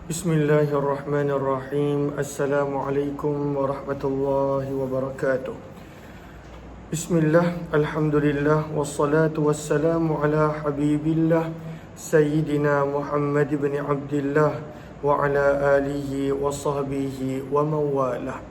Bismillahirrahmanirrahim. Assalamualaikum warahmatullahi wabarakatuh. Bismillah, alhamdulillah, wassalatu wassalamu ala habibillah Sayyidina Muhammad bin Abdillah wa ala alihi wa sahbihi wa mawalah.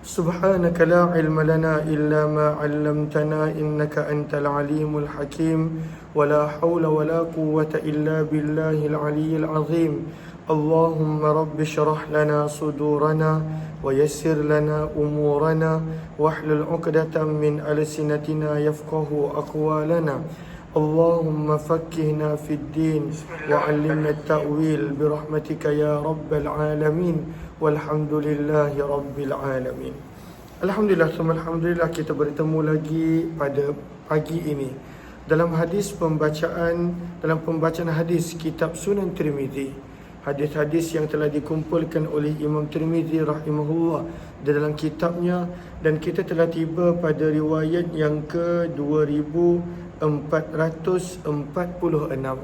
Subhanaka la ilma lana illa ma 'allamtana innaka antal alimul hakim wa la hawla wa la quwwata illa billahil aliyyil azim. Allahumma rabbi syrah lana sudurana wa yassir lana umurana wahlul 'uqdatam min alsinatina yafqahu aqwalana. Allahumma faqqihna fid din wa 'allimna at-ta'wil bi rahmatika ya rabbal alamin. Walhamdulillahi rabbil alamin. Alhamdulillah, alhamdulillah, kita bertemu lagi pada pagi ini dalam pembacaan hadis kitab Sunan Tirmizi. Hadis-hadis yang telah dikumpulkan oleh Imam Tirmizi rahimahullah di dalam kitabnya, dan kita telah tiba pada riwayat yang ke-2446.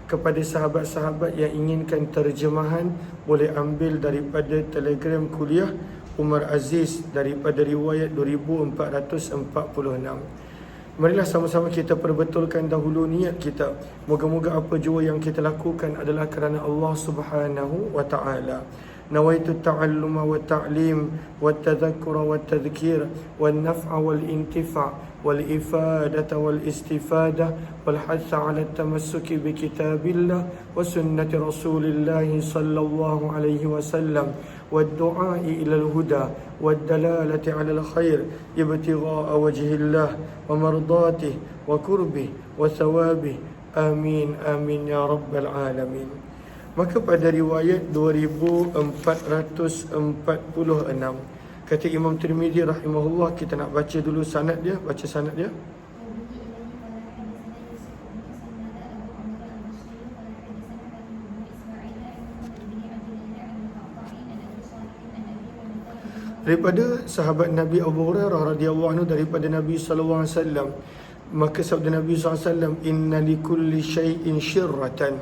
Kepada sahabat-sahabat yang inginkan terjemahan, boleh ambil daripada Telegram kuliah Umar Aziz daripada riwayat 2446. Marilah sama-sama kita perbetulkan dahulu niat kita. Moga-moga apa jua yang kita lakukan adalah kerana Allah Subhanahu wa ta'ala. Nawaitu ta'alluma wa ta'lim wa tadhakkura wa tadhkir wa naf'a wal intifa' wal ifadata wal istifada wal hatha ala tamassuki bi kitabillah wa sunnati rasulillah sallallahu alaihi wasallam والدعاء إلى الهدى والدلالة على الخير ابتغاء وجه الله ومرضاته وقربه وثوابه آمين آمين يا رب العالمين. Maka pada riwayat 2446, kata Imam Tirmizi rahimahullah, kita nak baca dulu sanad dia, baca sanad dia. Daripada sahabat Nabi Abu Hurairah radhiyallahu anhu, daripada Nabi sallallahu alaihi wasallam, maka sabda Nabi sallallahu alaihi wasallam, inna likulli syai'in syirratan.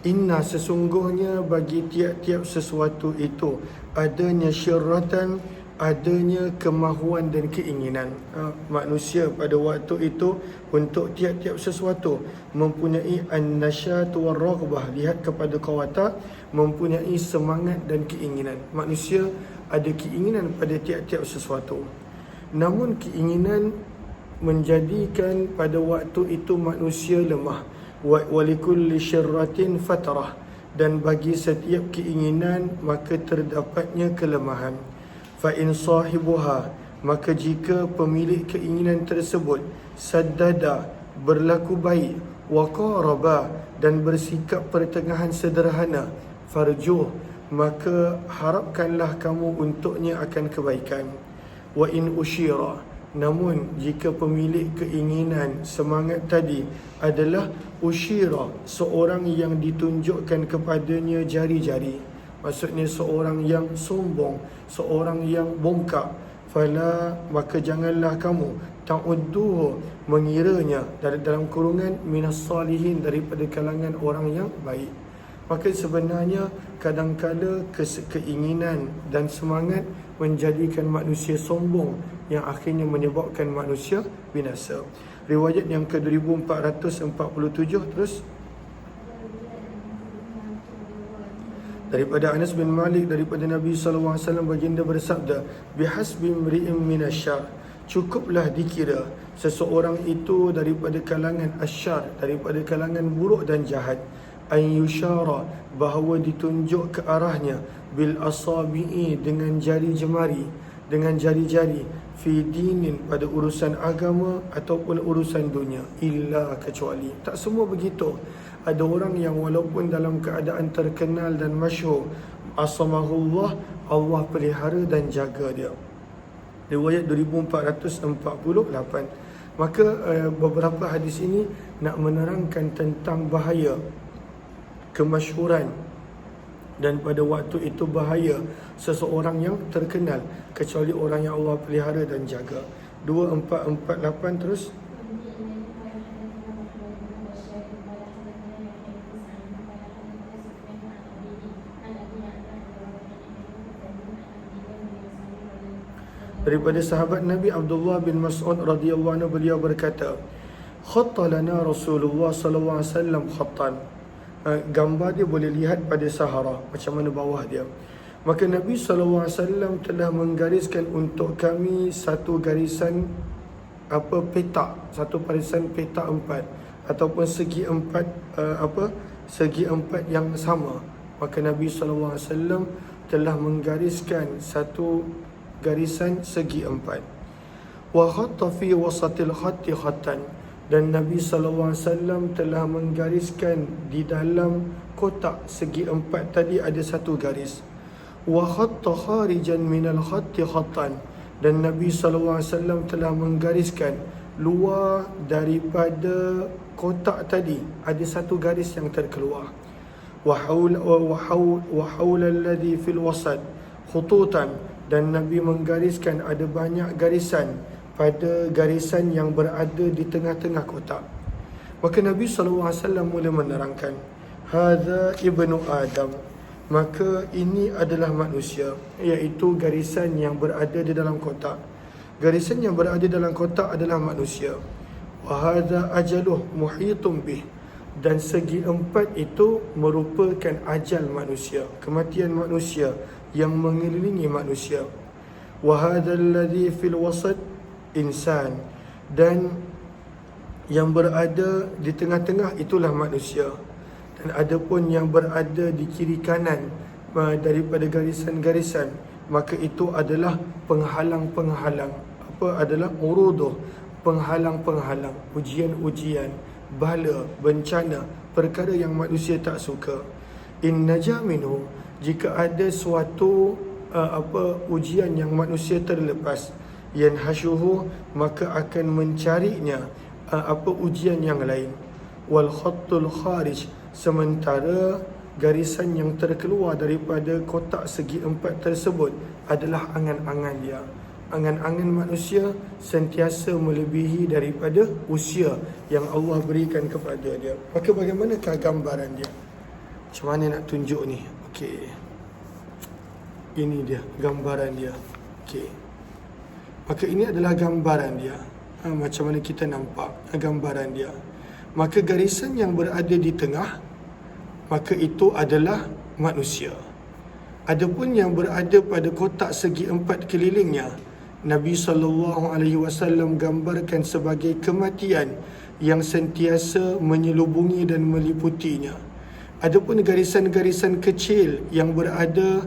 Inna, sesungguhnya bagi tiap-tiap sesuatu itu adanya syirratan, adanya kemahuan dan keinginan. Manusia pada waktu itu untuk tiap-tiap sesuatu mempunyai an-nasyatu war-raghbah, lihat kepada kawata, mempunyai semangat dan keinginan. Manusia ada keinginan pada tiap-tiap sesuatu. Namun keinginan menjadikan pada waktu itu manusia lemah. Walikulli syirratin fatrah, dan bagi setiap keinginan maka terdapatnya kelemahan. Fa in sahibuha, maka jika pemilik keinginan tersebut saddada, berlaku baik, wa qaraba, dan bersikap pertengahan sederhana, farjuh, maka harapkanlah kamu untuknya akan kebaikan. Wa in usyira, namun jika pemilik keinginan semangat tadi adalah usyira, seorang yang ditunjukkan kepadanya jari-jari, maksudnya seorang yang sombong, seorang yang bongkak, fala, maka janganlah kamu ta'udduhu, mengiranya dalam kurungan minas salihin, daripada kalangan orang yang baik. Maka sebenarnya kadang-kala keinginan dan semangat menjadikan manusia sombong, yang akhirnya menyebabkan manusia binasa. Riwayat yang ke-2447 terus. Daripada Anas bin Malik, daripada Nabi sallallahu alaihi wasallam, baginda bersabda, bihasbi imri'in minasyar, cukuplah dikira seseorang itu daripada kalangan asyar, daripada kalangan buruk dan jahat, an yusyara, bahawa ditunjuk ke arahnya, bil asabi'i, dengan jari jemari, dengan jari-jari, fi dinin, pada urusan agama ataupun urusan dunia, illa, kecuali. Tak semua begitu. Ada orang yang walaupun dalam keadaan terkenal dan masyhur, asamahullah, Allah pelihara dan jaga dia. Riwayat 2448. Maka beberapa hadis ini nak menerangkan tentang bahaya kemasyhuran, dan pada waktu itu bahaya seseorang yang terkenal, kecuali orang yang Allah pelihara dan jaga. 2448 terus. Daripada sahabat Nabi Abdullah bin Mas'ud radhiyallahu anhu, beliau berkata, khatta lana Rasulullah sallallahu alaihi wasallam khattan. Gambar dia boleh lihat pada Sahara, macam mana bawah dia. Maka Nabi sallallahu alaihi wasallam telah menggariskan untuk kami satu garisan petak, satu barisan petak empat ataupun segi empat segi empat yang sama. Maka Nabi sallallahu alaihi wasallam telah menggariskan satu garisan segi empat. Wa khatta fi wasatil khatti khattan, dan Nabi SAW telah menggariskan di dalam kotak segi empat tadi ada satu garis. Wa khatta kharijan minal khatti khattan, dan Nabi SAW telah menggariskan luar daripada kotak tadi ada satu garis yang terkeluar. Wa hawla alladhi fil wasat khututan, dan Nabi menggariskan ada banyak garisan pada garisan yang berada di tengah-tengah kotak. Maka Nabi SAW mula menerangkan, hadza ibnu Adam, maka ini adalah manusia, iaitu garisan yang berada di dalam kotak. Garisan yang berada dalam kotak adalah manusia. Wa hadza ajaluh muhitum bih, dan segi empat itu merupakan ajal manusia, kematian manusia yang mengelilingi manusia. Wa hadza alladhi fil wasat insan, dan yang berada di tengah-tengah itulah manusia, dan adapun yang berada di kiri kanan daripada garisan-garisan, maka itu adalah penghalang-penghalang, adalah uruduh, penghalang-penghalang, ujian-ujian, bala, bencana, perkara yang manusia tak suka. In najah minhu, jika ada suatu ujian yang manusia terlepas, yanhashuhu, maka akan mencarinya ujian yang lain. Wal khattul kharij, sementara garisan yang terkeluar daripada kotak segi empat tersebut adalah angan-angan dia. Angan-angan manusia sentiasa melebihi daripada usia yang Allah berikan kepada dia. Maka bagaimanakah gambaran dia? Macam mana nak tunjuk ni? Okey, ini dia gambaran dia. Okey, maka ini adalah gambaran dia. Macam mana kita nampak gambaran dia. Maka garisan yang berada di tengah, maka itu adalah manusia. Adapun yang berada pada kotak segi empat kelilingnya, Nabi SAW gambarkan sebagai kematian yang sentiasa menyelubungi dan meliputinya. Adapun garisan-garisan kecil yang berada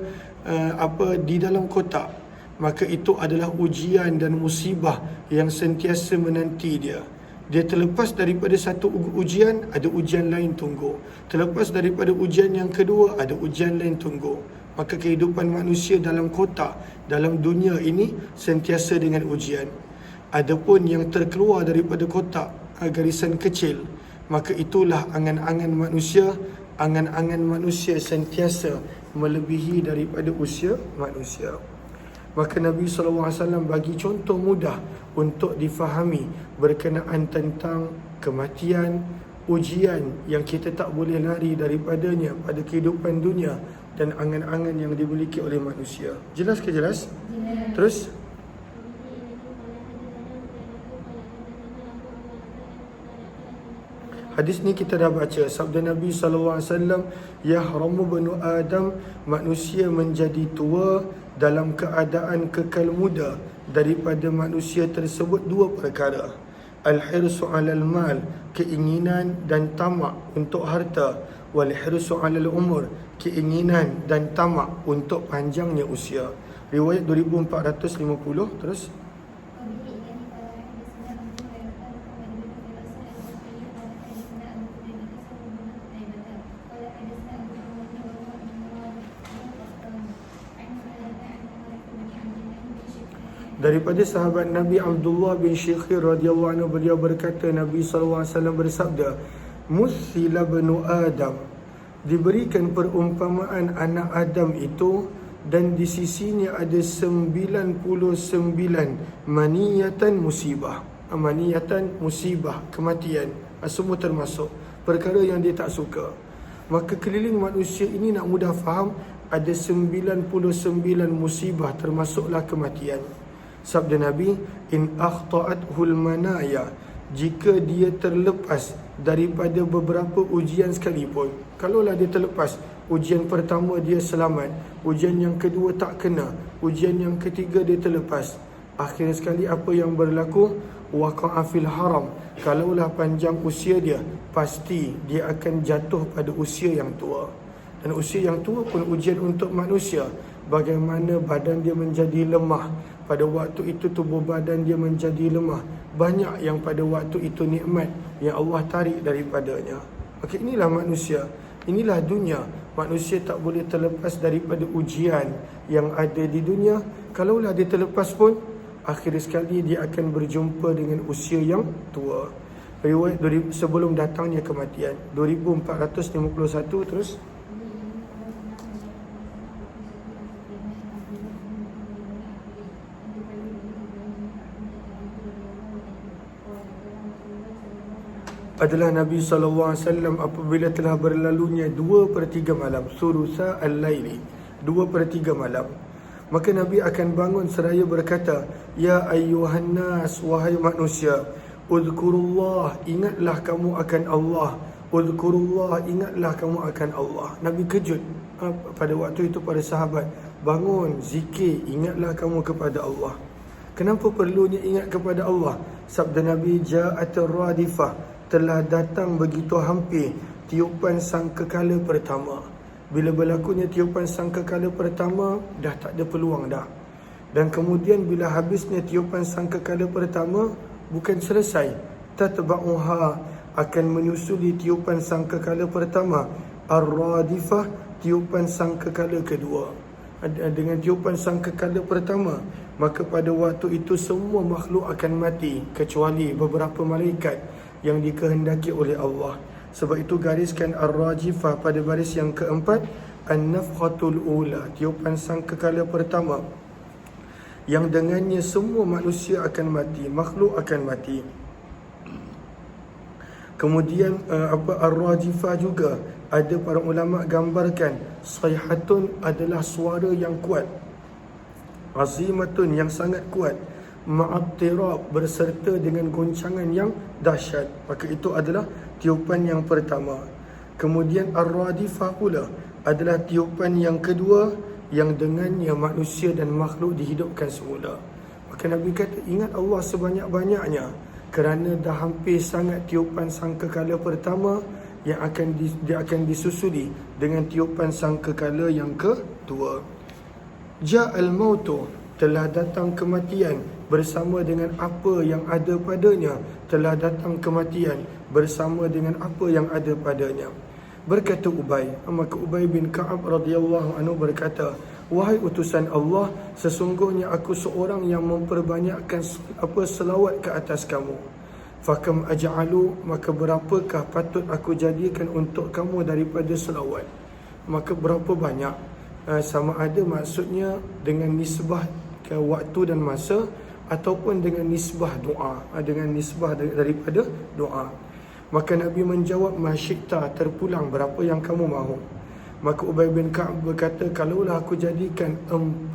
di dalam kotak, maka itu adalah ujian dan musibah yang sentiasa menanti dia. Dia terlepas daripada satu ujian, ada ujian lain tunggu. Terlepas daripada ujian yang kedua, ada ujian lain tunggu. Maka kehidupan manusia dalam kotak, dalam dunia ini sentiasa dengan ujian. Adapun yang terkeluar daripada kotak, garisan kecil, maka itulah angan-angan manusia. Angan-angan manusia sentiasa melebihi daripada usia manusia. Maka Nabi SAW bagi contoh mudah untuk difahami berkenaan tentang kematian, ujian yang kita tak boleh lari daripadanya pada kehidupan dunia, dan angan-angan yang dimiliki oleh manusia. Jelas ke jelas? Terus hadis ni kita dah baca, sabda Nabi SAW, yahramu banu Adam, manusia menjadi tua dalam keadaan kekal muda daripada manusia tersebut dua perkara. Al-hirsu alal mal, keinginan dan tamak untuk harta. Wal-hirsu alal umur, keinginan dan tamak untuk panjangnya usia. Riwayat 2450. Terus daripada sahabat Nabi Abdullah bin Syikhir radhiyallahu anhu, beliau berkata, Nabi SAW bersabda, Muthila banu Adam, diberikan perumpamaan anak Adam itu, dan di sisinya ada 99 maniyatan musibah. Maniyatan musibah, kematian, semua termasuk perkara yang dia tak suka. Maka keliling manusia ini nak mudah faham, ada 99 musibah, termasuklah kematian. Sabda Nabi, in akhta'athul manaya, jika dia terlepas daripada beberapa ujian sekalipun. Kalaulah dia terlepas, ujian pertama dia selamat, ujian yang kedua tak kena, ujian yang ketiga dia terlepas, akhir sekali apa yang berlaku? Waqa'a fil haram. Kalaulah panjang usia dia, pasti dia akan jatuh pada usia yang tua. Dan usia yang tua pun ujian untuk manusia. Bagaimana badan dia menjadi lemah. Pada waktu itu tubuh badan dia menjadi lemah. Banyak yang pada waktu itu nikmat yang Allah tarik daripadanya. Maka inilah manusia, inilah dunia. Manusia tak boleh terlepas daripada ujian yang ada di dunia. Kalaulah dia terlepas pun, akhir sekali dia akan berjumpa dengan usia yang tua. Riwayat sebelum datangnya kematian, 2451 terus. Adalah Nabi SAW apabila telah berlalunya 2/3 malam, thulutha al-laili, 2/3 malam, maka Nabi akan bangun seraya berkata, ya ayyuhan nas, wahai manusia, udhkurullah, ingatlah kamu akan Allah, udhkurullah, ingatlah kamu akan Allah. Nabi kejut pada waktu itu para sahabat, bangun, zikir, ingatlah kamu kepada Allah. Kenapa perlunya ingat kepada Allah? Sabda Nabi, ja'atir radifah, telah datang begitu hampir tiupan sangkakala pertama. Bila berlakunya tiupan sangkakala pertama, dah tak ada peluang dah. Dan kemudian bila habisnya tiupan sangkakala pertama, bukan selesai. Tatba'uha, akan menyusuli tiupan sangkakala pertama, ar-radifah, tiupan sangkakala kedua. Dengan tiupan sangkakala pertama, maka pada waktu itu semua makhluk akan mati kecuali beberapa malaikat yang dikehendaki oleh Allah. Sebab itu gariskan ar-rajifah pada baris yang keempat, an-nafkhatul ula, tiupan sangkakala pertama, yang dengannya semua manusia akan mati, makhluk akan mati. Kemudian ar-rajifah juga ada para ulama gambarkan, sayhatun adalah suara yang kuat, azimatun yang sangat kuat, ma'attirab berserta dengan goncangan yang dahsyat. Maka itu adalah tiupan yang pertama. Kemudian ar-radifah pula adalah tiupan yang kedua, yang dengannya manusia dan makhluk dihidupkan semula. Maka Nabi kata, ingat Allah sebanyak-banyaknya, kerana dah hampir sangat tiupan sangkakala pertama yang dia akan disusuli dengan tiupan sangkakala yang kedua. Ja'al mautu, telah datang kematian bersama dengan apa yang ada padanya. Telah datang kematian bersama dengan apa yang ada padanya. Berkata Ubay, maka Ubay bin Ka'ab radhiyallahu anhu berkata, wahai utusan Allah, sesungguhnya aku seorang yang memperbanyakkan selawat ke atas kamu. Fakam aj'alu, maka berapakah patut aku jadikan untuk kamu daripada selawat? Maka berapa banyak? Sama ada maksudnya dengan nisbah ke waktu dan masa, ataupun dengan nisbah doa, dengan nisbah daripada doa. Maka Nabi menjawab, masyikta, terpulang berapa yang kamu mahu. Maka Ubay bin Ka'ab berkata, kalaulah aku jadikan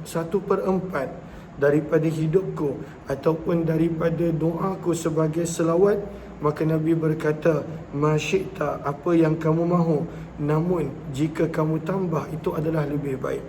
1/4 daripada hidupku ataupun daripada doaku sebagai selawat, maka Nabi berkata, masyikta, apa yang kamu mahu, namun jika kamu tambah itu adalah lebih baik.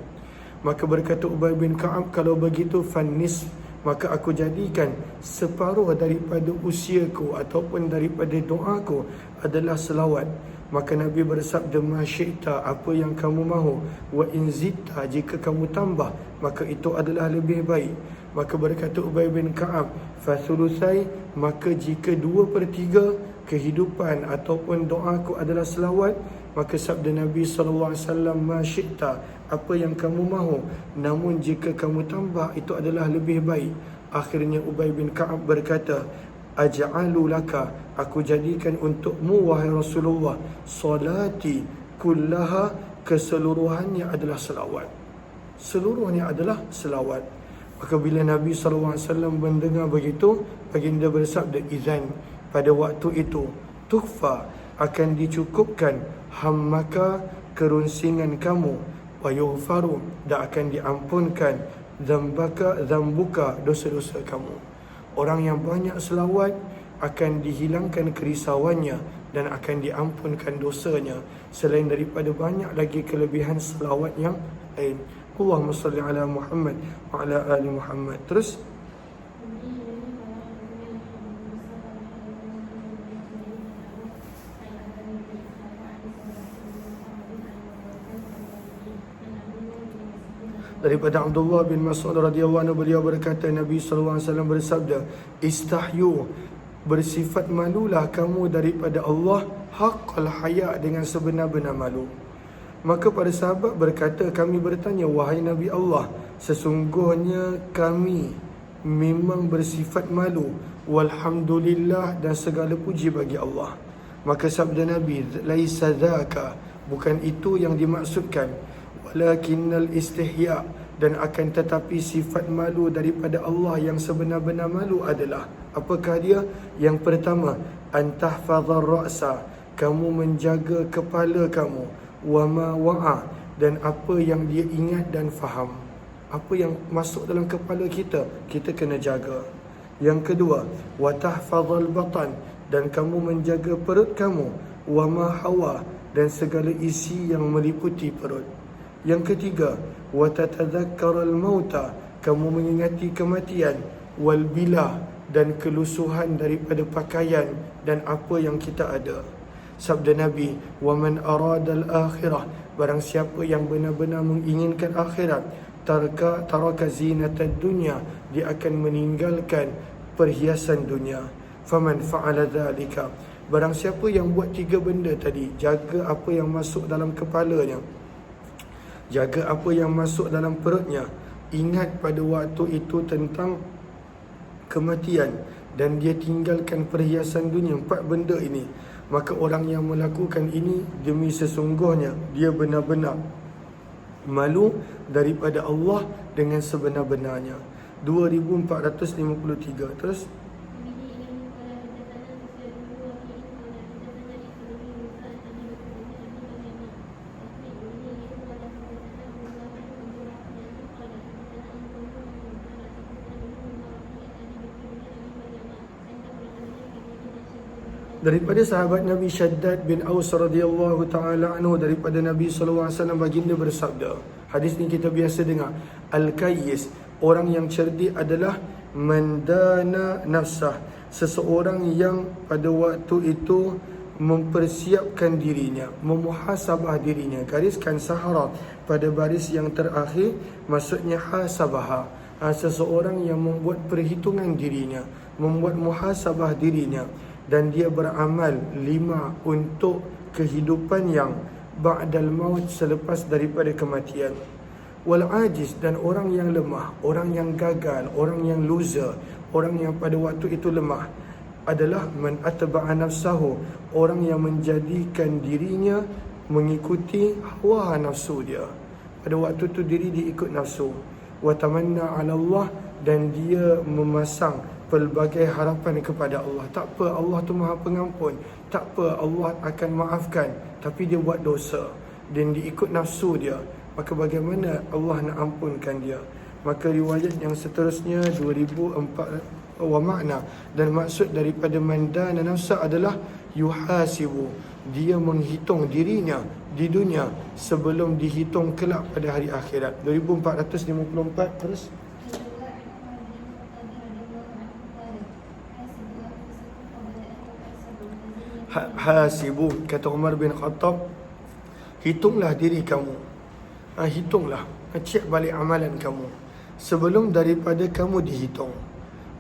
Maka berkata Ubay bin Ka'ab, kalau begitu fannis, maka aku jadikan separuh daripada usiaku ataupun daripada doaku adalah selawat. Maka Nabi bersabda, masyikta, apa yang kamu mahu, wa in zidta, jika kamu tambah maka itu adalah lebih baik. Maka berkata Ubay bin Ka'ab, fathulusai, maka jika 2/3 kehidupan ataupun doaku adalah selawat, maka sabda Nabi SAW, masyikta, apa yang kamu mahu, namun jika kamu tambah itu adalah lebih baik. Akhirnya Ubay bin Ka'ab berkata, aj'alu laka, aku jadikan untukmu wahai Rasulullah, salati kullaha, keseluruhannya adalah selawat. Seluruhnya adalah selawat. Maka bila Nabi SAW mendengar begitu, baginda bersabda, izan, pada waktu itu tukfa, akan dicukupkan hammaka, kerunsingan kamu, wa yughfaru, dan akan diampunkan dzambuka, dosa-dosa kamu. Orang yang banyak selawat akan dihilangkan kerisauannya dan akan diampunkan dosanya, selain daripada banyak lagi kelebihan selawat yang lain. Allahumma salli ala Muhammad wa ala ali Muhammad. Terus daripada Abdullah bin Mas'ud radhiyallahu anhu, beliau berkata, Nabi sallallahu alaihi wasallam bersabda, istahyu, bersifat malulah kamu daripada Allah, haqqal haya, dengan sebenar-benar malu. Maka para sahabat berkata, kami bertanya, wahai Nabi Allah, sesungguhnya kami memang bersifat malu, walhamdulillah, dan segala puji bagi Allah. Maka sabda Nabi, laisa dzaka, bukan itu yang dimaksudkan, walakinnal istihya, dan akan tetapi sifat malu daripada Allah yang sebenar-benar malu adalah, apakah dia? Yang pertama, antahfazar ra'sa, kamu menjaga kepala kamu, wama wa'a, dan apa yang dia ingat dan faham. Apa yang masuk dalam kepala kita, kita kena jaga. Yang kedua, watahfazal batan, dan kamu menjaga perut kamu, wama hawa, dan segala isi yang meliputi perut. Yang ketiga, watatadzakkaral mauta, kamu mengingati kematian, wal bilah, dan kelusuhan daripada pakaian dan apa yang kita ada. Sabda Nabi, waman aradal akhirah, barang siapa yang benar-benar menginginkan akhirat, taraka zinatad dunya, dia akan meninggalkan perhiasan dunia. Faman fa'ala dzalika, barang siapa yang buat tiga benda tadi, jaga apa yang masuk dalam kepalanya, jaga apa yang masuk dalam perutnya, ingat pada waktu itu tentang kematian, dan dia tinggalkan perhiasan dunia, 4 benda ini, maka orang yang melakukan ini, demi sesungguhnya dia benar-benar malu daripada Allah dengan sebenar-benarnya. 2453. Terus daripada sahabat Nabi Shaddad bin Aus radhiyallahu taala anhu, daripada Nabi sallallahu alaihi wasallam, baginda bersabda, hadis ni kita biasa dengar, al-kayyis, orang yang cerdik adalah mandana nafsah, seseorang yang pada waktu itu mempersiapkan dirinya, memuhasabah dirinya. Gariskan sahara pada baris yang terakhir, maksudnya hasabaha, seseorang yang membuat perhitungan dirinya, membuat muhasabah dirinya, dan dia beramal 5 untuk kehidupan yang ba'dal maut, selepas daripada kematian. Wal ajiz, dan orang yang lemah, orang yang gagal, orang yang loser, orang yang pada waktu itu lemah, adalah man atba'a nafsahu, orang yang menjadikan dirinya mengikuti hawa nafsu dia. Pada waktu itu diri dia ikut nafsu. Wa tamanna 'ala Allah, dan dia memasang pelbagai harapan kepada Allah. Tak apa, Allah tu Maha Pengampun. Tak apa, Allah akan maafkan. Tapi dia buat dosa dan dia ikut nafsu dia. Maka bagaimana Allah nak ampunkan dia? Maka riwayat yang seterusnya 2004, wa makna, dan maksud daripada mandana nafsa adalah yuhasibu, dia menghitung dirinya di dunia sebelum dihitung kelak pada hari akhirat. 2454. Terus hasibu, kata Umar bin Khattab, hitunglah diri kamu, hitunglah, cek balik amalan kamu sebelum daripada kamu dihitung.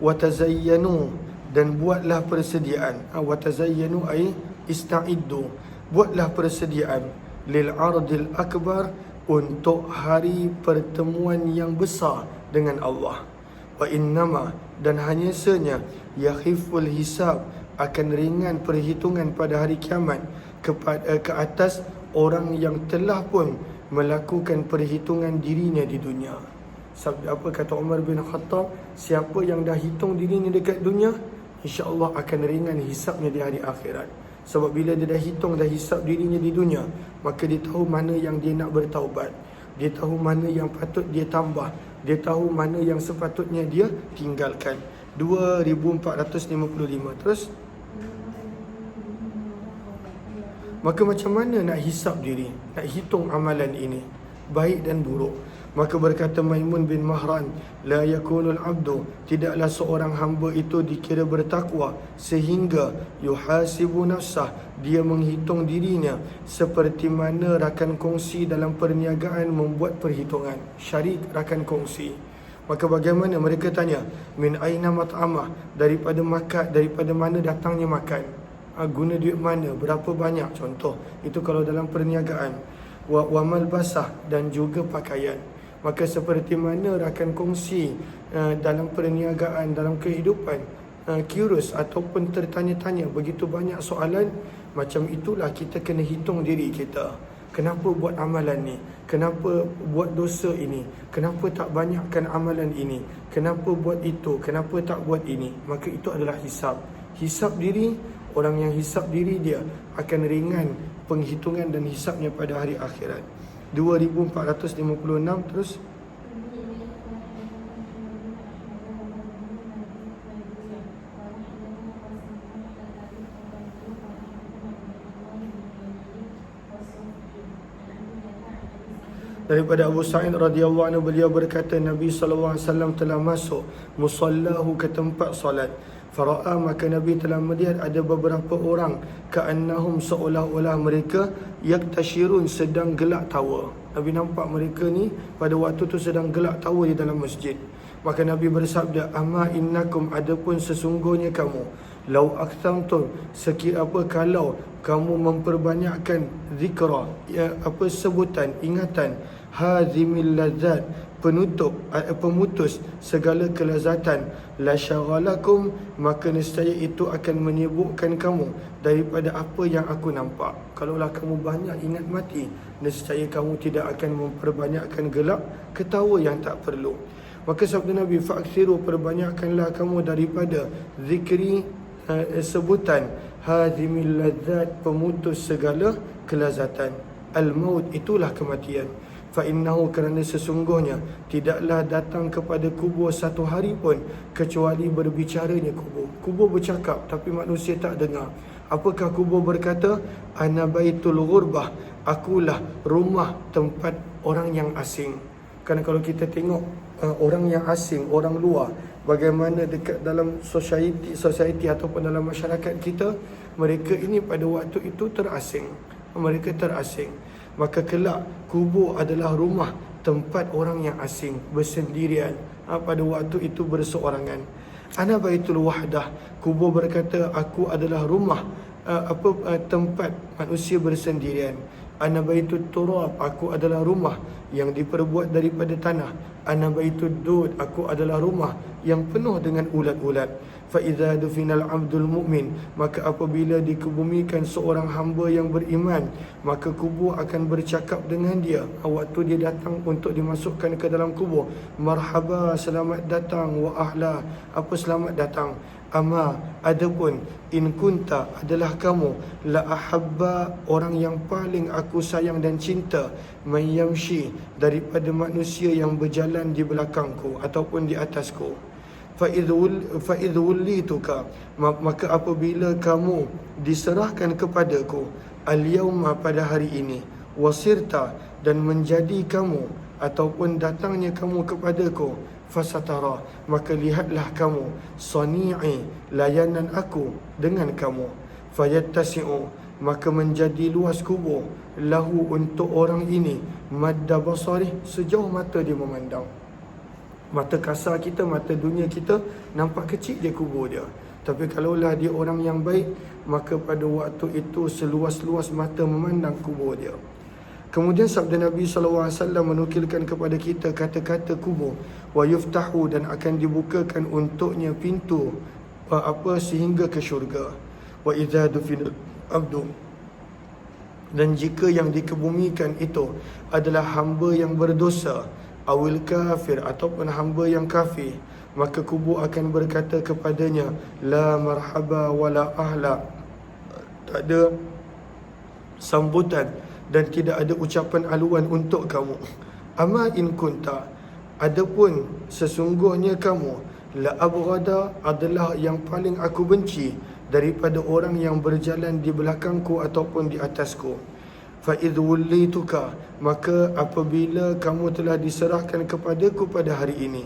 Watazayyanu, dan buatlah persediaan. Watazayyanu ay ista'iddu, buatlah persediaan lil ardil akbar, untuk hari pertemuan yang besar dengan Allah. Wa innama, dan hanya senya, yakhiful hisab, akan ringan perhitungan pada hari kiamat ke atas orang yang telah pun melakukan perhitungan dirinya di dunia. Sabda apa kata Umar bin Khattab, siapa yang dah hitung dirinya dekat dunia, insya-Allah akan ringan hisapnya di hari akhirat. Sebab bila dia dah hitung, dah hisap dirinya di dunia, maka dia tahu mana yang dia nak bertaubat. dia tahu mana yang patut dia tambah, dia tahu mana yang sepatutnya dia tinggalkan. 2455. Terus, maka macam mana nak hisap diri, nak hitung amalan ini, baik dan buruk? Maka berkata Maimun bin Mahran, la yakunul abdu, tidaklah seorang hamba itu dikira bertakwa sehingga yuhasibu nafsah, dia menghitung dirinya seperti mana rakan kongsi dalam perniagaan membuat perhitungan. Syarik rakan kongsi. Maka bagaimana? Mereka tanya, min aina mat'amah, daripada makan, daripada mana datangnya makan, guna duit mana, berapa banyak, contoh. Itu kalau dalam perniagaan. Wa malbasah, dan juga pakaian. Maka seperti mana rakan kongsi dalam perniagaan, dalam kehidupan, curious ataupun tertanya-tanya, begitu banyak soalan, macam itulah kita kena hitung diri kita. Kenapa buat amalan ni? Kenapa buat dosa ini? Kenapa tak banyakkan amalan ini? Kenapa buat itu? Kenapa tak buat ini? Maka itu adalah hisab. Hisab diri, orang yang hisab diri dia akan ringan penghitungan dan hisabnya pada hari akhirat. 2456. Terus, daripada Abu Sa'id radhiyallahu anhu, beliau berkata Nabi sallallahu alaihi wasallam telah masuk musallahu, ke tempat solat. Fara'a, maka Nabi telah melihat ada beberapa orang, ka'annahum, seolah-olah mereka yaktashirun, sedang gelak tawa. Nabi nampak mereka ni pada waktu tu sedang gelak tawa di dalam masjid. Maka Nabi bersabda, amma innakum, adapun sesungguhnya kamu, lau akthamtum, sekira apa kalau kamu memperbanyakkan zikra, sebutan, ingatan, hazimil ladzat, pemutus segala kelazatan, la syagalakum, maka nescaya itu akan menyibukkan kamu daripada apa yang aku nampak. Kalaulah kamu banyak ingat mati, nescaya kamu tidak akan memperbanyakkan gelak ketawa yang tak perlu. Maka sabda Nabi, fa'kthiru, perbanyakkanlah kamu daripada zikri, sebutan, hazimil ladzat, pemutus segala kelazatan. Al-maut, itulah kematian. Fa'innahu, kerana sesungguhnya tidaklah datang kepada kubur satu hari pun kecuali berbicaranya kubur. Kubur bercakap tapi manusia tak dengar. Apakah kubur berkata? Ana baitul ghurbah, akulah rumah tempat orang yang asing. Kerana kalau kita tengok orang yang asing, orang luar, bagaimana dekat dalam society ataupun dalam masyarakat kita, mereka ini pada waktu itu terasing. Mereka terasing. Maka kelak kubur adalah rumah tempat orang yang asing, bersendirian, pada waktu itu berseorangan. Ana baitul wahdah, kubur berkata aku adalah rumah tempat manusia bersendirian. Ana baitul turab, aku adalah rumah yang diperbuat daripada tanah. Ana baitud dud, aku adalah rumah yang penuh dengan ulat-ulat. Fa idza dufinal abdul mu'min, maka apabila dikebumikan seorang hamba yang beriman, maka kubur akan bercakap dengan dia waktu dia datang untuk dimasukkan ke dalam kubur. Marhaba, selamat datang, wa ahla, apa selamat datang. Ama, adapun, in kunta, adalah kamu, la ahabba, orang yang paling aku sayang dan cinta, mayyamshi, daripada manusia yang berjalan di belakangku ataupun di atasku. Fa'idh wulituka, maka apabila kamu diserahkan kepadaku, al-yawma, pada hari ini, wasirta, dan menjadi kamu ataupun datangnya kamu kepadaku, fasatara, maka lihatlah kamu, sani'i, layanan aku dengan kamu, fayattasi'u, maka menjadi luas kubur, lahu, untuk orang ini, madda basarih, sejauh mata dia memandang. Mata kasar kita, mata dunia kita nampak kecil je kubur dia. Tapi kalaulah dia orang yang baik, maka pada waktu itu seluas-luas mata memandang kubur dia. Kemudian sabda Nabi SAW menukilkan kepada kita kata-kata kubur, wa yuftahu, dan akan dibukakan untuknya pintu sehingga ke syurga. Wa idza dufina abdu, dan jika yang dikebumikan itu adalah hamba yang berdosa, awil kafir, ataupun hamba yang kafir, maka kubur akan berkata kepadanya, la marhaba wala ahla, tak ada sambutan dan tidak ada ucapan aluan untuk kamu. Ama in kunta, adapun sesungguhnya kamu, la abghada adalah yang paling aku benci daripada orang yang berjalan di belakangku ataupun di atasku. Fa idh wallituka, maka apabila kamu telah diserahkan kepadaku pada hari ini,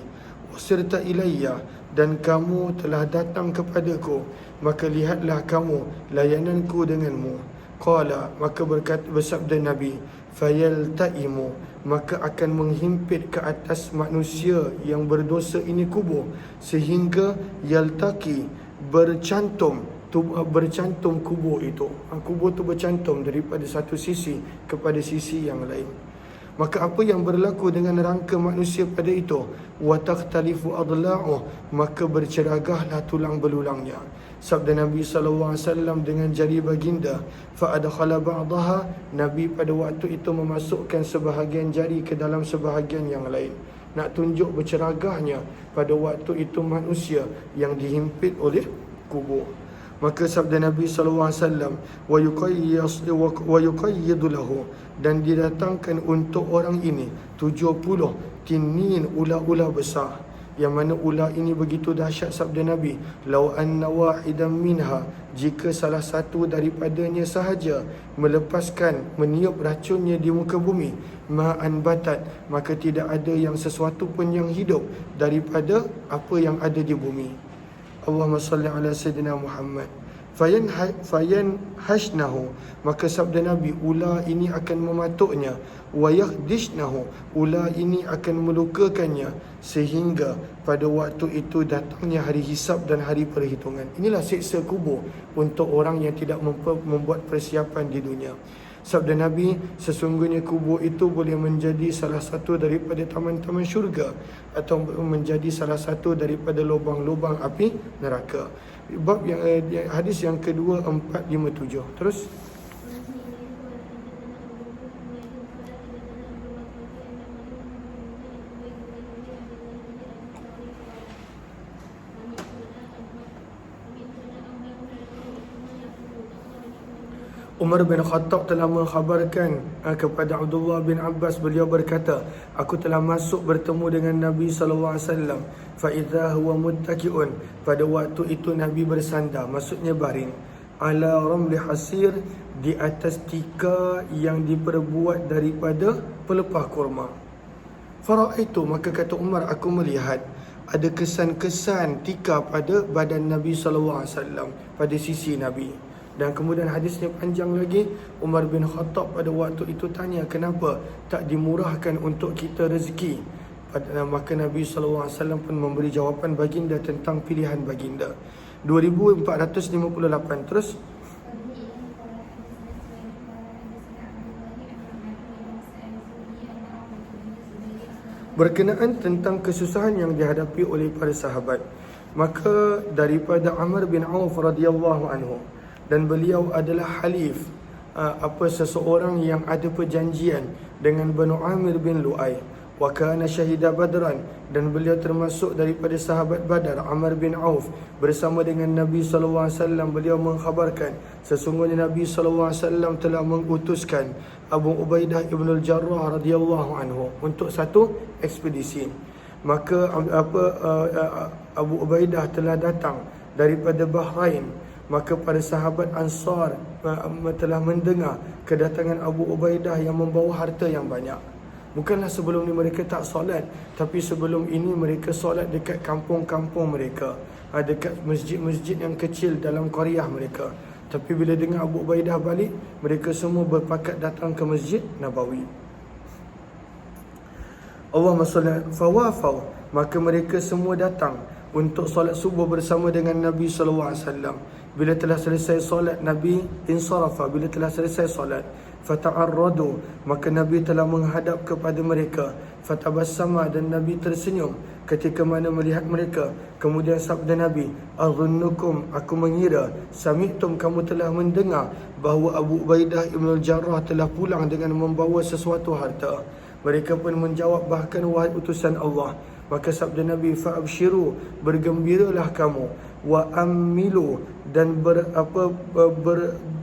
wasirta ilayya, dan kamu telah datang kepadaku, maka lihatlah kamu layananku denganmu. Qala, maka bersabda Nabi, fayaltaimu, maka akan menghimpit ke atas manusia yang berdosa ini kubur, sehingga yaltaki, bercantum kubur itu. Kubur tu bercantum daripada satu sisi kepada sisi yang lain. Maka apa yang berlaku dengan rangka manusia pada itu? Wa takhtalifu adla'uh, maka berceragahlah tulang belulangnya. Sabda Nabi SAW dengan jari baginda, fa adkhala ba'daha, Nabi pada waktu itu memasukkan sebahagian jari ke dalam sebahagian yang lain. Nak tunjuk berceragahnya pada waktu itu manusia yang dihimpit oleh kubur. Maka sabda Nabi SAW, wa yuqayyidu lahu, dan didatangkan untuk orang ini 70 tinin, ular-ular besar. Yang mana ular ini begitu dahsyat, sabda Nabi, lau anna wahidan minha, jika salah satu daripadanya sahaja meniup racunnya di muka bumi, ma'an batat, maka tidak ada yang sesuatu pun yang hidup daripada apa yang ada di bumi. Allahumma salli ala Sayyidina Muhammad. Fayan hashnahu, maka sabda Nabi, ular ini akan mematuknya. Wa yakhdishnahu, ular ini akan melukakannya, sehingga pada waktu itu datangnya hari hisab dan hari perhitungan. Inilah siksa kubur untuk orang yang tidak membuat persiapan di dunia. Sabda Nabi, sesungguhnya kubur itu boleh menjadi salah satu daripada taman-taman syurga, atau menjadi salah satu daripada lubang-lubang api neraka. Bab yang hadis yang kedua 457. Terus Umar bin Khattab telah mengkhabarkan kepada Abdullah bin Abbas, beliau berkata, aku telah masuk bertemu dengan Nabi SAW. Fa idza huwa muttaki'un, pada waktu itu Nabi bersandar, maksudnya baring, ala ramli hasir, di atas tika yang diperbuat daripada pelepah kurma. Faraitu, maka kata Umar, aku melihat ada kesan-kesan tika pada badan Nabi SAW, pada sisi Nabi. Dan kemudian hadisnya panjang lagi. Umar bin Khattab pada waktu itu tanya, kenapa tak dimurahkan untuk kita rezeki? Maka Nabi SAW pun memberi jawapan baginda tentang pilihan baginda. 2458. Terus berkenaan tentang kesusahan yang dihadapi oleh para sahabat, maka daripada Amr bin Auf radhiyallahu anhu, dan beliau adalah halif, seseorang yang ada perjanjian dengan Banu Amir bin Lu'ay, wa kana syahida Badran, dan beliau termasuk daripada sahabat Badar. Amr bin Auf bersama dengan Nabi SAW, beliau mengkhabarkan sesungguhnya Nabi SAW telah mengutuskan Abu Ubaidah ibn al-Jarrah radhiyallahu anhu untuk satu ekspedisi. Maka Abu Ubaidah telah datang daripada Bahrain. Maka para sahabat Ansar telah mendengar kedatangan Abu Ubaidah yang membawa harta yang banyak. Bukanlah sebelum ni mereka tak solat, tapi sebelum ini mereka solat dekat kampung-kampung mereka, dekat masjid-masjid yang kecil dalam qaryah mereka. Tapi bila dengar Abu Ubaidah balik, mereka semua berpakat datang ke Masjid Nabawi. Allahumma salli fawafau, maka mereka semua datang untuk solat subuh bersama dengan Nabi SAW. Bila telah selesai solat, Nabi insarafa, bila telah selesai solat, fata'arradu, maka Nabi telah menghadap kepada mereka, fatabassama, dan Nabi tersenyum ketika mana melihat mereka. Kemudian sabda Nabi, azunnukum, aku mengira, sami'tum, kamu telah mendengar bahawa Abu Ubaidah ibn al-Jarrah telah pulang dengan membawa sesuatu harta. Mereka pun menjawab, bahkan wahai utusan Allah. Maka sabda Nabi, fa'abshiru, bergembiralah kamu, wa ammilu, dan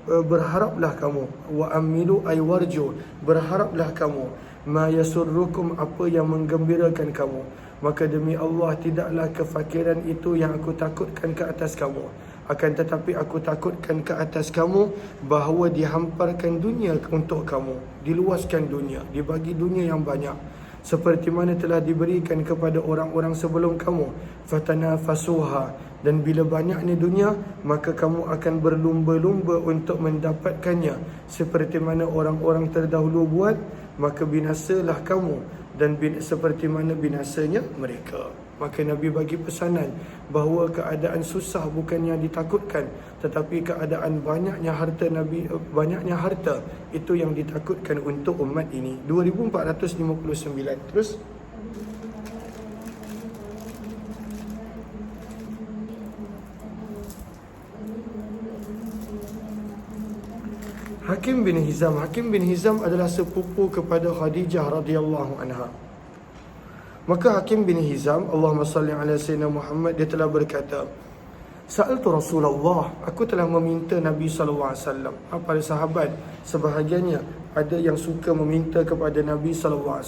berharaplah kamu, wa ammilu ay warju, berharaplah kamu, ma yasurrukum, apa yang menggembirakan kamu. Maka demi Allah, tidaklah kefakiran itu yang aku takutkan ke atas kamu. Akan tetapi aku takutkan ke atas kamu bahawa dihamparkan dunia untuk kamu, diluaskan dunia, dibagi dunia yang banyak, seperti mana telah diberikan kepada orang-orang sebelum kamu. Fatanafasuha, dan bila banyaknya dunia, maka kamu akan berlumba-lumba untuk mendapatkannya, seperti mana orang-orang terdahulu buat, maka binasalah kamu dan seperti mana binasanya mereka. Maka Nabi bagi pesanan bahawa keadaan susah bukan yang ditakutkan, tetapi keadaan banyaknya harta itu yang ditakutkan untuk umat ini. 2459. Terus Hakim bin Hizam adalah sepupu kepada Khadijah radhiyallahu anha. Maka Hakim bin Hizam, Allahumma salli ala sayyidina Muhammad, dia telah berkata, Sa'altu Rasulullah, aku telah meminta Nabi SAW. Para sahabat sebahagiannya ada yang suka meminta kepada Nabi SAW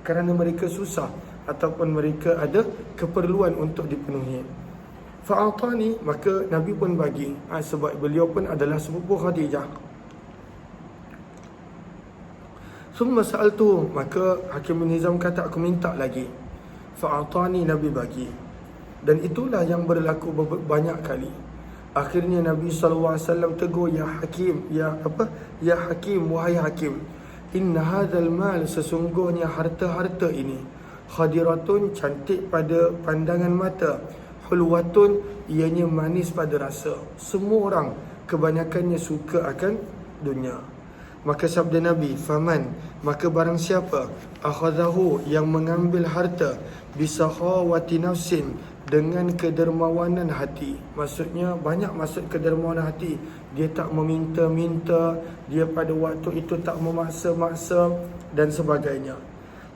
kerana mereka susah ataupun mereka ada keperluan untuk dipenuhi. Fa'atani, maka Nabi pun bagi, sebab beliau pun adalah sepupu Khadijah. Summa sa'altu, maka Hakim bin Hizam kata, aku minta lagi. Fa'atani, Nabi bagi. Dan itulah yang berlaku banyak kali. Akhirnya Nabi SAW tegur, Ya Hakim, Ya Hakim, wahai Hakim, inna hadzal mal, sesungguhnya harta-harta ini, khadiratun, cantik pada pandangan mata, hulwatun, ianya manis pada rasa. Semua orang kebanyakannya suka akan dunia. Maka sabda Nabi, faman, maka barang siapa, akhadahu, yang mengambil harta, bisakhawati nafsin, dengan kedermawanan hati. Maksudnya banyak maksud kedermawanan hati. Dia tak meminta-minta, dia pada waktu itu tak memaksa-maksa dan sebagainya.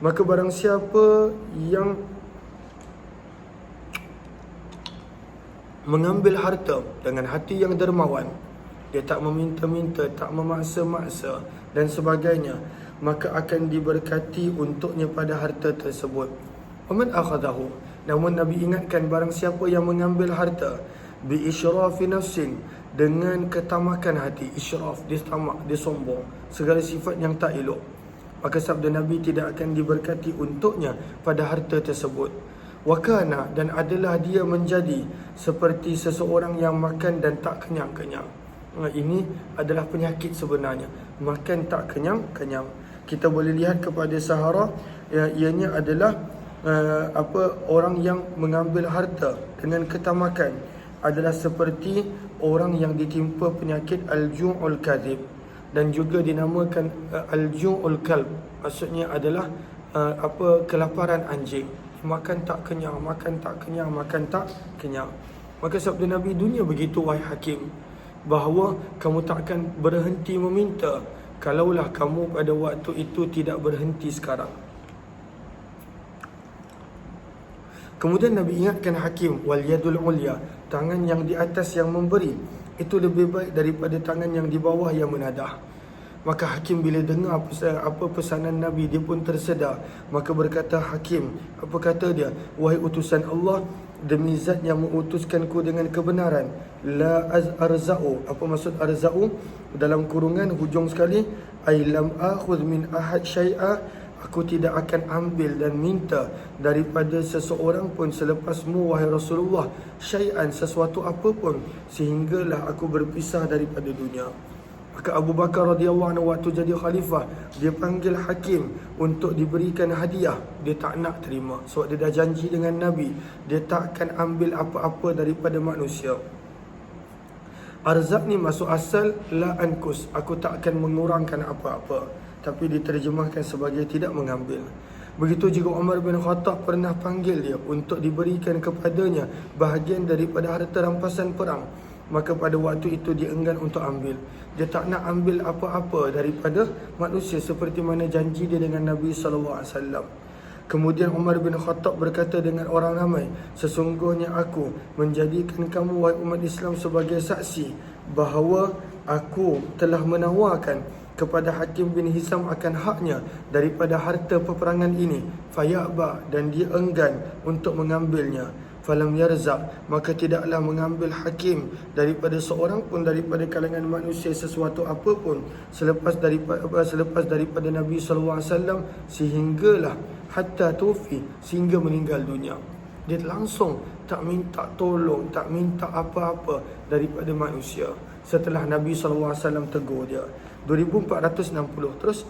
Maka barang siapa yang mengambil harta dengan hati yang dermawan, dia tak meminta-minta, tak memaksa-maksa dan sebagainya, maka akan diberkati untuknya pada harta tersebut. Waman akhadahu, namun Nabi ingatkan, barang siapa yang mengambil harta bi isyrafi nafsin, dengan ketamakan hati. Isyraf, dia tamak, dia sombong, segala sifat yang tak elok, maka sabda Nabi, tidak akan diberkati untuknya pada harta tersebut. Wakana, dan adalah dia menjadi seperti seseorang yang makan dan tak kenyang-kenyang. Ini adalah penyakit sebenarnya, makan tak kenyang-kenyang. Kita boleh lihat kepada Sahara, ianya adalah orang yang mengambil harta dengan ketamakan adalah seperti orang yang ditimpa penyakit al-ju'ul kadhib, dan juga dinamakan al-ju'ul kalb. Maksudnya adalah kelaparan anjing, makan tak kenyang, makan tak kenyang, makan tak kenyang. Maka sabda Nabi, dunia begitu wahai Hakim, bahawa kamu takkan berhenti meminta kalaulah kamu pada waktu itu tidak berhenti sekarang. Kemudian Nabi ingatkan Hakim, wal yadul ulya, tangan yang di atas yang memberi itu lebih baik daripada tangan yang di bawah yang menadah. Maka Hakim bila dengar apa pesanan Nabi, dia pun tersedar. Maka berkata Hakim, apa kata dia? Wahai utusan Allah, demi zat yang mengutuskanku dengan kebenaran, la arza'u. Apa maksud arza'u? Dalam kurungan hujung sekali, ay lam akhudh min ahad syai'a, aku tidak akan ambil dan minta daripada seseorang pun selepasmu wahai Rasulullah, syai'an, sesuatu apapun, sehinggalah aku berpisah daripada dunia. Maka Abu Bakar radhiyallahu anhu waktu jadi khalifah, dia panggil Hakim untuk diberikan hadiah. Dia tak nak terima sebab dia dah janji dengan Nabi, dia tak akan ambil apa-apa daripada manusia. Arzak ni masuk asal la ankus, aku tak akan mengurangkan apa-apa, tapi diterjemahkan sebagai tidak mengambil. Begitu juga Umar bin Khattab pernah panggil dia untuk diberikan kepadanya bahagian daripada harta rampasan perang. Maka pada waktu itu dia enggan untuk ambil. Dia tak nak ambil apa-apa daripada manusia seperti mana janji dia dengan Nabi SAW. Kemudian Umar bin Khattab berkata dengan orang ramai, sesungguhnya aku menjadikan kamu wahai umat Islam sebagai saksi bahawa aku telah menawarkan kepada Hakim bin Hizam akan haknya daripada harta peperangan ini, fayaba, dan dia enggan untuk mengambilnya. Falam yarzaq, maka tidaklah mengambil Hakim daripada seorang pun daripada kalangan manusia sesuatu apapun selepas daripada Nabi sallallahu alaihi wasallam sehinggalah hatta tufi, sehingga meninggal dunia. Dia langsung tak minta tolong, tak minta apa-apa daripada manusia setelah Nabi sallallahu alaihi wasallam tegur dia. 2460. Terus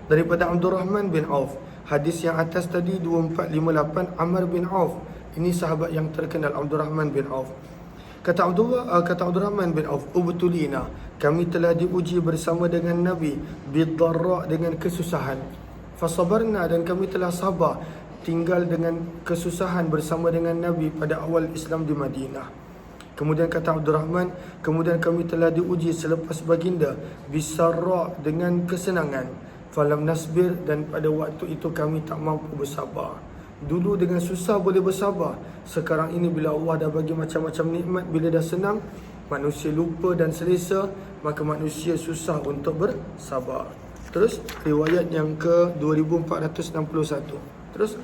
daripada Abdul Rahman bin Auf, hadis yang atas tadi 2458, Amr bin Auf, ini sahabat yang terkenal, Abdul Rahman bin Auf. Kata Abdul Rahman bin Auf, ubtulina, kami telah diuji bersama dengan Nabi bidharra, dengan kesusahan, fasabarna, dan kami telah sabar tinggal dengan kesusahan bersama dengan Nabi pada awal Islam di Madinah. Kemudian kata Abdul Rahman, kemudian kami telah diuji selepas baginda bisarra, dengan kesenangan, falam nasbir, dan pada waktu itu kami tak mampu bersabar. Dulu dengan susah boleh bersabar, sekarang ini bila Allah dah bagi macam-macam nikmat, bila dah senang manusia lupa dan selesa, maka manusia susah untuk bersabar. Terus riwayat yang ke 2461. Terus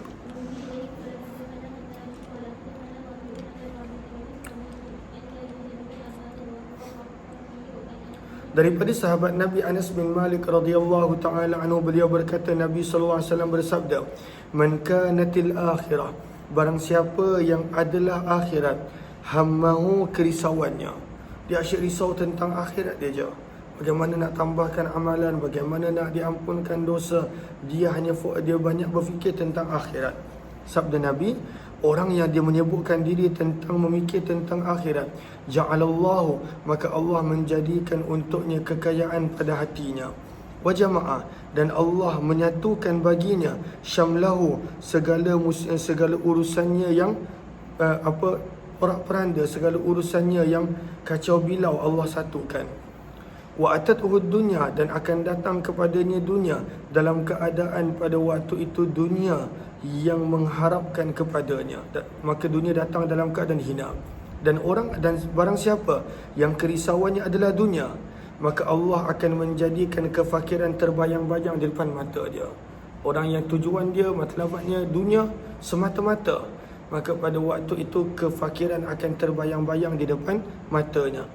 daripada sahabat Nabi Anas bin Malik radhiyallahu taala anhu, beliau berkata, Nabi sallallahu alaihi wasallam bersabda, man kanatil akhirah, barang siapa yang adalah akhirat, hammahu, kerisauannya, dia asyik risau tentang akhirat dia je, bagaimana nak tambahkan amalan, bagaimana nak diampunkan dosa, dia banyak berfikir tentang akhirat. Sabda Nabi, orang yang dia menyebutkan diri tentang memikir tentang akhirat, ja'alallahu, maka Allah menjadikan untuknya kekayaan pada hatinya, wa jama'ah, dan Allah menyatukan baginya, syamlahu, segala urusannya yang porak-peranda, segala urusannya yang kacau bilau Allah satukan. Wa atatuhu dunya, dan akan datang kepadanya dunia dalam keadaan pada waktu itu dunia yang mengharapkan kepadanya, maka dunia datang dalam keadaan hina. Dan barang siapa yang kerisauannya adalah dunia, maka Allah akan menjadikan kefakiran terbayang-bayang di depan mata dia. Orang yang tujuan dia, matlabatnya dunia semata-mata, maka pada waktu itu kefakiran akan terbayang-bayang di depan matanya.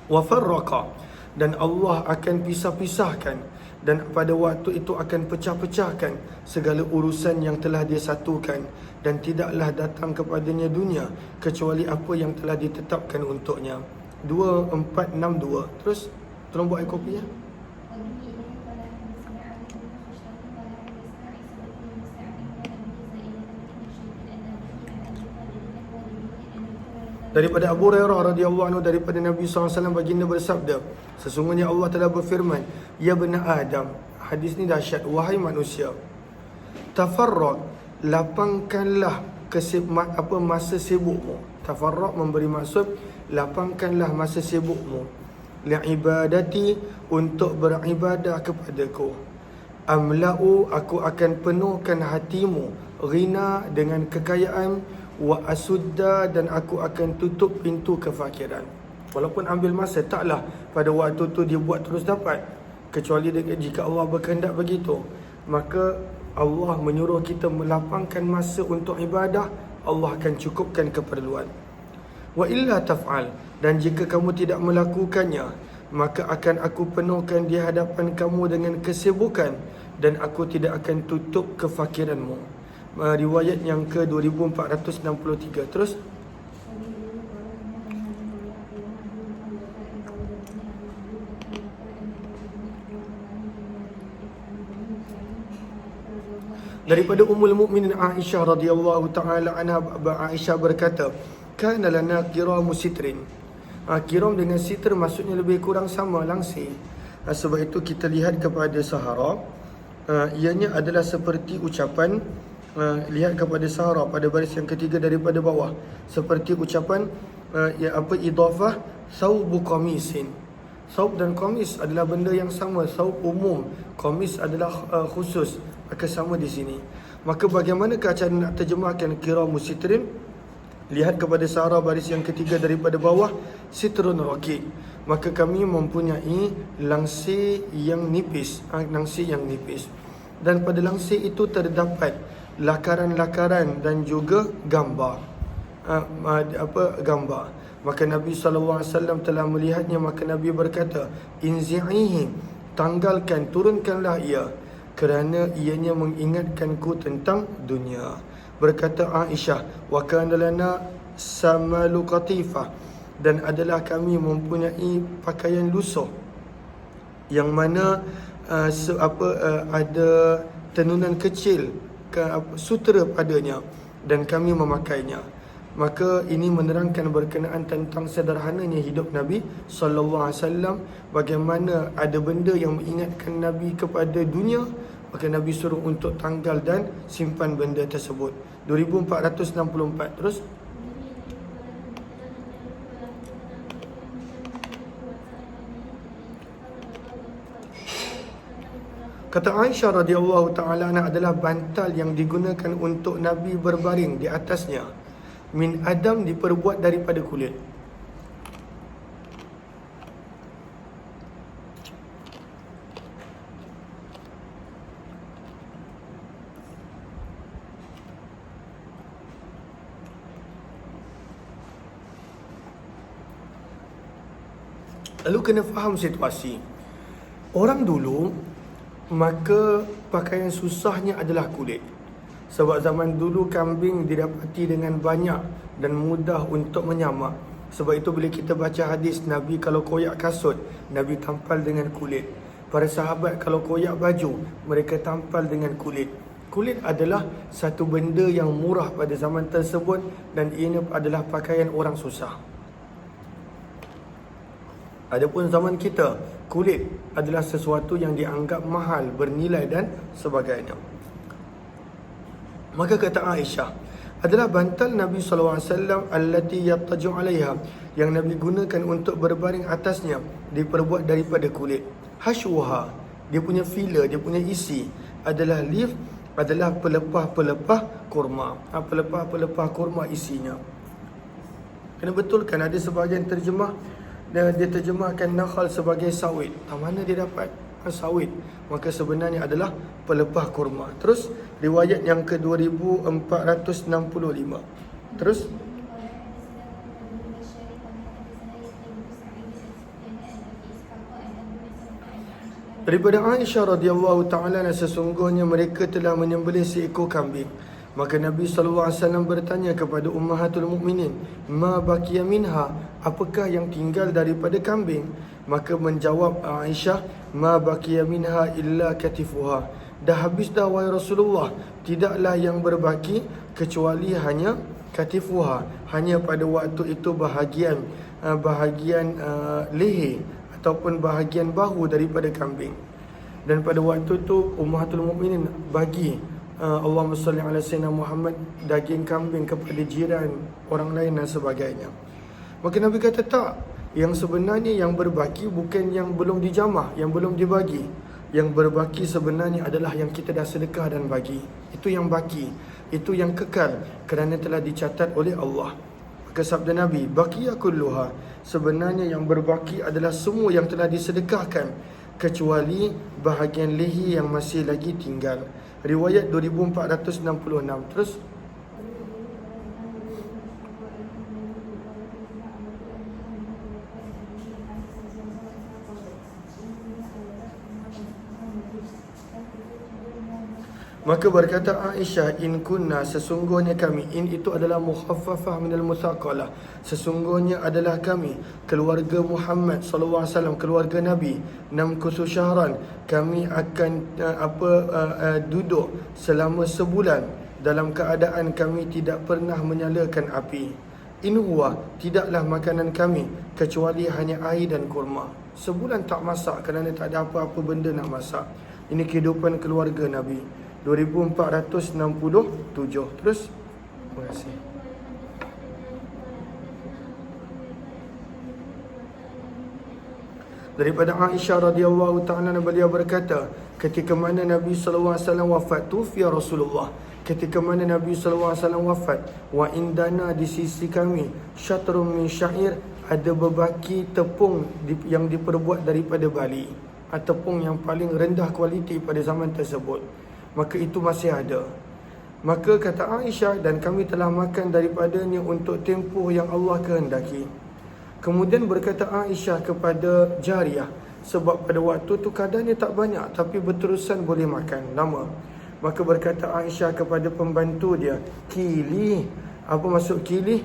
Wa farraqa, dan Allah akan pisah-pisahkan, dan pada waktu itu akan pecah-pecahkan segala urusan yang telah dia satukan, dan tidaklah datang kepadanya dunia kecuali apa yang telah ditetapkan untuknya. 2462. Terus tolong buat kopi ya. Daripada Abu Hurairah radhiyallahu anhu, daripada Nabi SAW, baginda bersabda, sesungguhnya Allah telah berfirman, ya bani Adam, hadis ni dahsyat, wahai manusia, tafarraq, lapangkanlah masa sibukmu. Tafarraq memberi maksud lapangkanlah masa sibukmu, li'ibadati, untuk beribadah kepadaku, amla'u, aku akan penuhkan hatimu, ghina, dengan kekayaan, wa asudda, dan aku akan tutup pintu kefakiran. Walaupun ambil masa, taklah pada waktu tu dia buat terus dapat, kecuali jika Allah berkehendak begitu. Maka Allah menyuruh kita melapangkan masa untuk ibadah, Allah akan cukupkan keperluan. Wa illa taf'al, dan jika kamu tidak melakukannya, maka akan aku penuhkan di hadapan kamu dengan kesibukan, dan aku tidak akan tutup kefakiranmu. Riwayat yang ke 2463. Terus daripada Ummul Mukminin Aisyah radhiyallahu taala anha, Aisyah berkata, kana lana qiramu sitrin. Kiram dengan sitr maksudnya lebih kurang sama, langsir. Sebab itu kita lihat kepada Sahara, ianya adalah seperti ucapan, lihat kepada Sahara pada baris yang ketiga daripada bawah, seperti ucapan idafah thawbu qamisin. Thawb dan qamis adalah benda yang sama. Thawb umum, qamis adalah khusus, maka sama di sini. Maka bagaimanakah cara nak terjemahkan kiramu sitrin? Lihat kepada sarah baris yang ketiga daripada bawah, sitrun raqiq. Maka kami mempunyai langsir yang nipis, langsir yang nipis. Dan pada langsir itu terdapat lakaran-lakaran dan juga gambar. Gambar. Maka Nabi SAW telah melihatnya, maka Nabi berkata, inzi'ihi, tanggalkan, turunkanlah ia, kerana ianya mengingatkanku tentang dunia. Berkata Aisyah, wa kana lana samalu qatifah, dan adalah kami mempunyai pakaian lusuh yang mana ada tenunan kecil, sutera padanya, dan kami memakainya. Maka ini menerangkan berkenaan tentang sederhananya hidup Nabi SAW. Bagaimana ada benda yang mengingatkan Nabi kepada dunia, maka Nabi suruh untuk tanggal dan simpan benda tersebut. 2464. Terus kata Aisyah radhiyallahu ta'ala anha, adalah bantal yang digunakan untuk Nabi berbaring di atasnya. Min adam, diperbuat daripada kulit. Lalu kena faham situasi. Orang dulu, maka pakaian susahnya adalah kulit. Sebab zaman dulu kambing didapati dengan banyak dan mudah untuk menyamak. Sebab itu bila kita baca hadis, Nabi kalau koyak kasut, Nabi tampal dengan kulit. Para sahabat kalau koyak baju, mereka tampal dengan kulit. Kulit adalah satu benda yang murah pada zaman tersebut, dan ini adalah pakaian orang susah. Adapun zaman kita, kulit adalah sesuatu yang dianggap mahal, bernilai dan sebagainya. Maka kata Aisyah, adalah bantal Nabi SAW allati yattaju alaiha, yang Nabi gunakan untuk berbaring atasnya, diperbuat daripada kulit. Hashwuha, dia punya filler, dia punya isi adalah leaf, adalah pelepah-pelepah kurma. Pelepah-pelepah kurma isinya. Kena betulkan, ada sebahagian terjemah dia terjemahkan nakhal sebagai sawit. Mana dia dapat sawit? Maka sebenarnya adalah pelepah kurma. Terus riwayat yang ke-2465. Terus daripada Aisyah radhiyallahu ta'ala, sesungguhnya mereka telah menyembelih seekor kambing. Maka Nabi SAW bertanya kepada Ummahatul Mukminin, ma baqiya minha, apakah yang tinggal daripada kambing? Maka menjawab Aisyah, ma baqiya minha illa katifuha, dah habis dah wahai Rasulullah, tidaklah yang berbaki kecuali hanya katifuha, hanya pada waktu itu bahagian leher ataupun bahagian bahu daripada kambing. Dan pada waktu itu Ummahatul Mukminin bagi Allahumma salli ala sayyidina Muhammad daging kambing kepada jiran, orang lain dan sebagainya. Maka Nabi kata tak, yang sebenarnya yang berbaki bukan yang belum dijamah, yang belum dibagi. Yang berbaki sebenarnya adalah yang kita dah sedekah dan bagi. Itu yang baki, itu yang kekal, kerana telah dicatat oleh Allah. Maka sabda Nabi, baqiya kulluha, sebenarnya yang berbaki adalah semua yang telah disedekahkan, kecuali bahagian leher yang masih lagi tinggal. Riwayat 2466. Terus maka berkata Aisyah, in kunna, sesungguhnya kami, in itu adalah mukhaffafah minal muthaqalah, sesungguhnya adalah kami keluarga Muhammad SAW, keluarga Nabi, namkuthu syahran, kami akan duduk selama sebulan dalam keadaan kami tidak pernah menyalakan api. In huwa, tidaklah makanan kami kecuali hanya air dan kurma. Sebulan tak masak kerana tak ada apa-apa benda nak masak. Ini kehidupan keluarga Nabi. 2467. Terus, terima kasih. Daripada Aisyah radhiyallahu ta'ala, beliau berkata, ketika mana Nabi SAW wafat, tufiya Rasulullah, ketika mana Nabi SAW wafat, wa indana, di sisi kami, syatrum min syair, ada berbaki tepung yang diperbuat daripada bali, tepung yang paling rendah kualiti pada zaman tersebut, maka itu masih ada. Maka kata Aisyah, dan kami telah makan daripadanya untuk tempoh yang Allah kehendaki. Kemudian berkata Aisyah kepada Jariyah, sebab pada waktu tu kadarnya tak banyak tapi berterusan boleh makan lama. Maka berkata Aisyah kepada pembantu dia, kili. Apa maksud kili?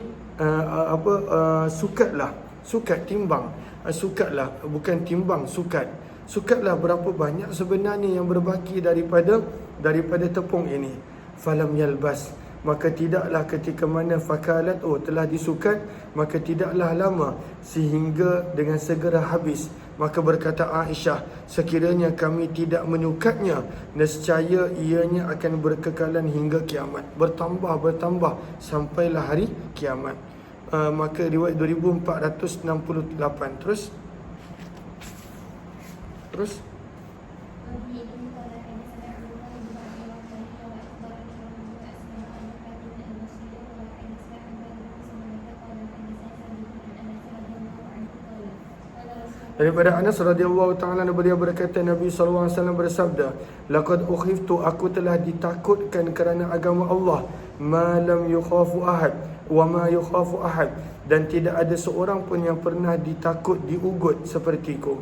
Sukatlah. Sukat, timbang. Sukatlah, bukan timbang, sukat. Sukatlah berapa banyak sebenarnya yang berbaki daripada tepung ini. Falam yalbas, maka tidaklah ketika mana fakalat, telah disukat, maka tidaklah lama sehingga dengan segera habis. Maka berkata Aisyah, sekiranya kami tidak menyukatnya, nescaya ianya akan berkekalan hingga kiamat, bertambah sampailah hari kiamat. Maka riwayat 2468. Terus daripada Anas radhiyallahu ta'ala, beliau berkata, Nabi SAW bersabda, laqad ukhiftu, aku telah ditakutkan kerana agama Allah, ma lam yukhafu ahad wa ma yukhafu ahad, dan tidak ada seorang pun yang pernah ditakut, diugut sepertiku.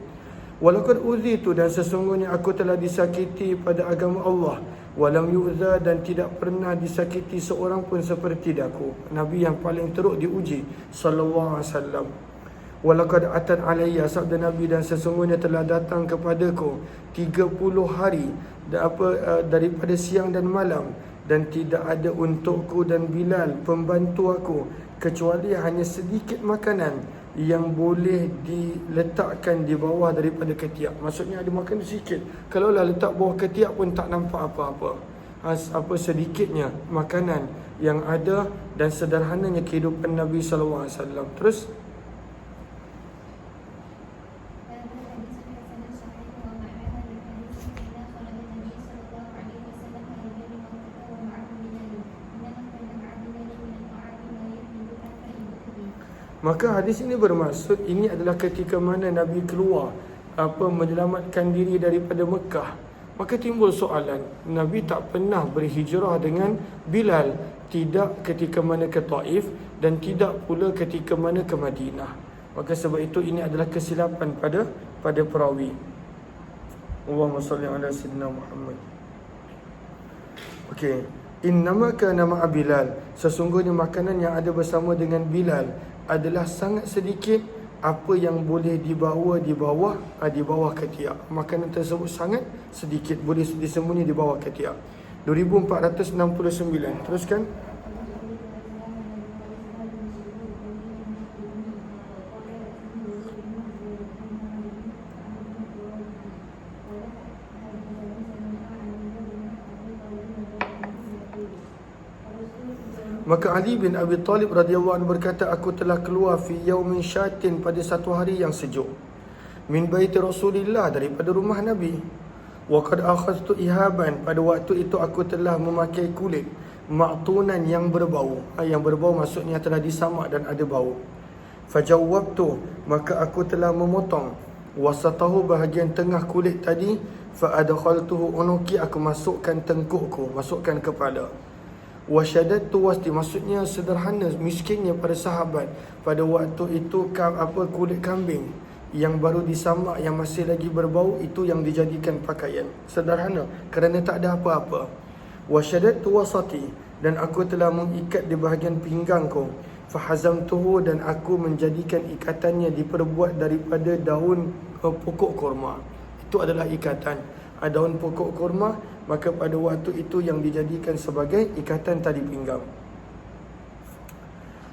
Walaqad uzitu, dan sesungguhnya aku telah disakiti pada agama Allah, walam yu'za, dan tidak pernah disakiti seorang pun seperti aku. Nabi yang paling teruk diuji sallallahu alaihi wasallam. Walaqad atat alayya, sabda Nabi, dan sesungguhnya telah datang kepadaku 30 hari daripada siang dan malam, dan tidak ada untukku dan Bilal pembantu aku kecuali hanya sedikit makanan yang boleh diletakkan di bawah daripada ketiak. Maksudnya ada makanan sedikit, kalaulah letak bawah ketiak pun tak nampak apa-apa. Sedikitnya makanan yang ada dan sederhananya kehidupan Nabi SAW. Terus maka hadis ini bermaksud, ini adalah ketika mana Nabi keluar menyelamatkan diri daripada Mekah. Maka timbul soalan, Nabi tak pernah berhijrah dengan Bilal, tidak ketika mana ke Taif dan tidak pula ketika mana ke Madinah. Maka sebab itu ini adalah kesilapan pada perawi. Allahumma salli ala sayyidina Muhammad. Okey, innama kana ma'a Bilal, sesungguhnya makanan yang ada bersama dengan Bilal adalah sangat sedikit apa yang boleh dibawa di bawah ketiak. Makanan tersebut sangat sedikit, boleh disembunyi di bawah ketiak. 2469. Teruskan. Maka Ali bin Abi Talib radhiyallahu anhu berkata, aku telah keluar fi yaumin syatin, pada satu hari yang sejuk, min baiti Rasulillah, daripada rumah Nabi. Wa qad akhadtu ihaban, pada waktu itu aku telah memakai kulit ma'tunan yang berbau. Yang berbau maksudnya telah disamak dan ada bau. Fajawwabtu, maka aku telah memotong wasatahu, bahagian tengah kulit tadi, fa adkhaltuhu unuki, aku masukkan tengkukku, masukkan kepala. Wasyadatu wasti, maksudnya sederhana, miskinnya para sahabat pada waktu itu, kulit kambing yang baru disamak, yang masih lagi berbau, itu yang dijadikan pakaian. Sederhana kerana tak ada apa-apa. Wasyadatu wasati, dan aku telah mengikat di bahagian pinggangku. Fahazamtuhu, dan aku menjadikan ikatannya diperbuat daripada daun pokok kurma. Itu adalah ikatan daun pokok kurma, maka pada waktu itu yang dijadikan sebagai ikatan tali pinggang.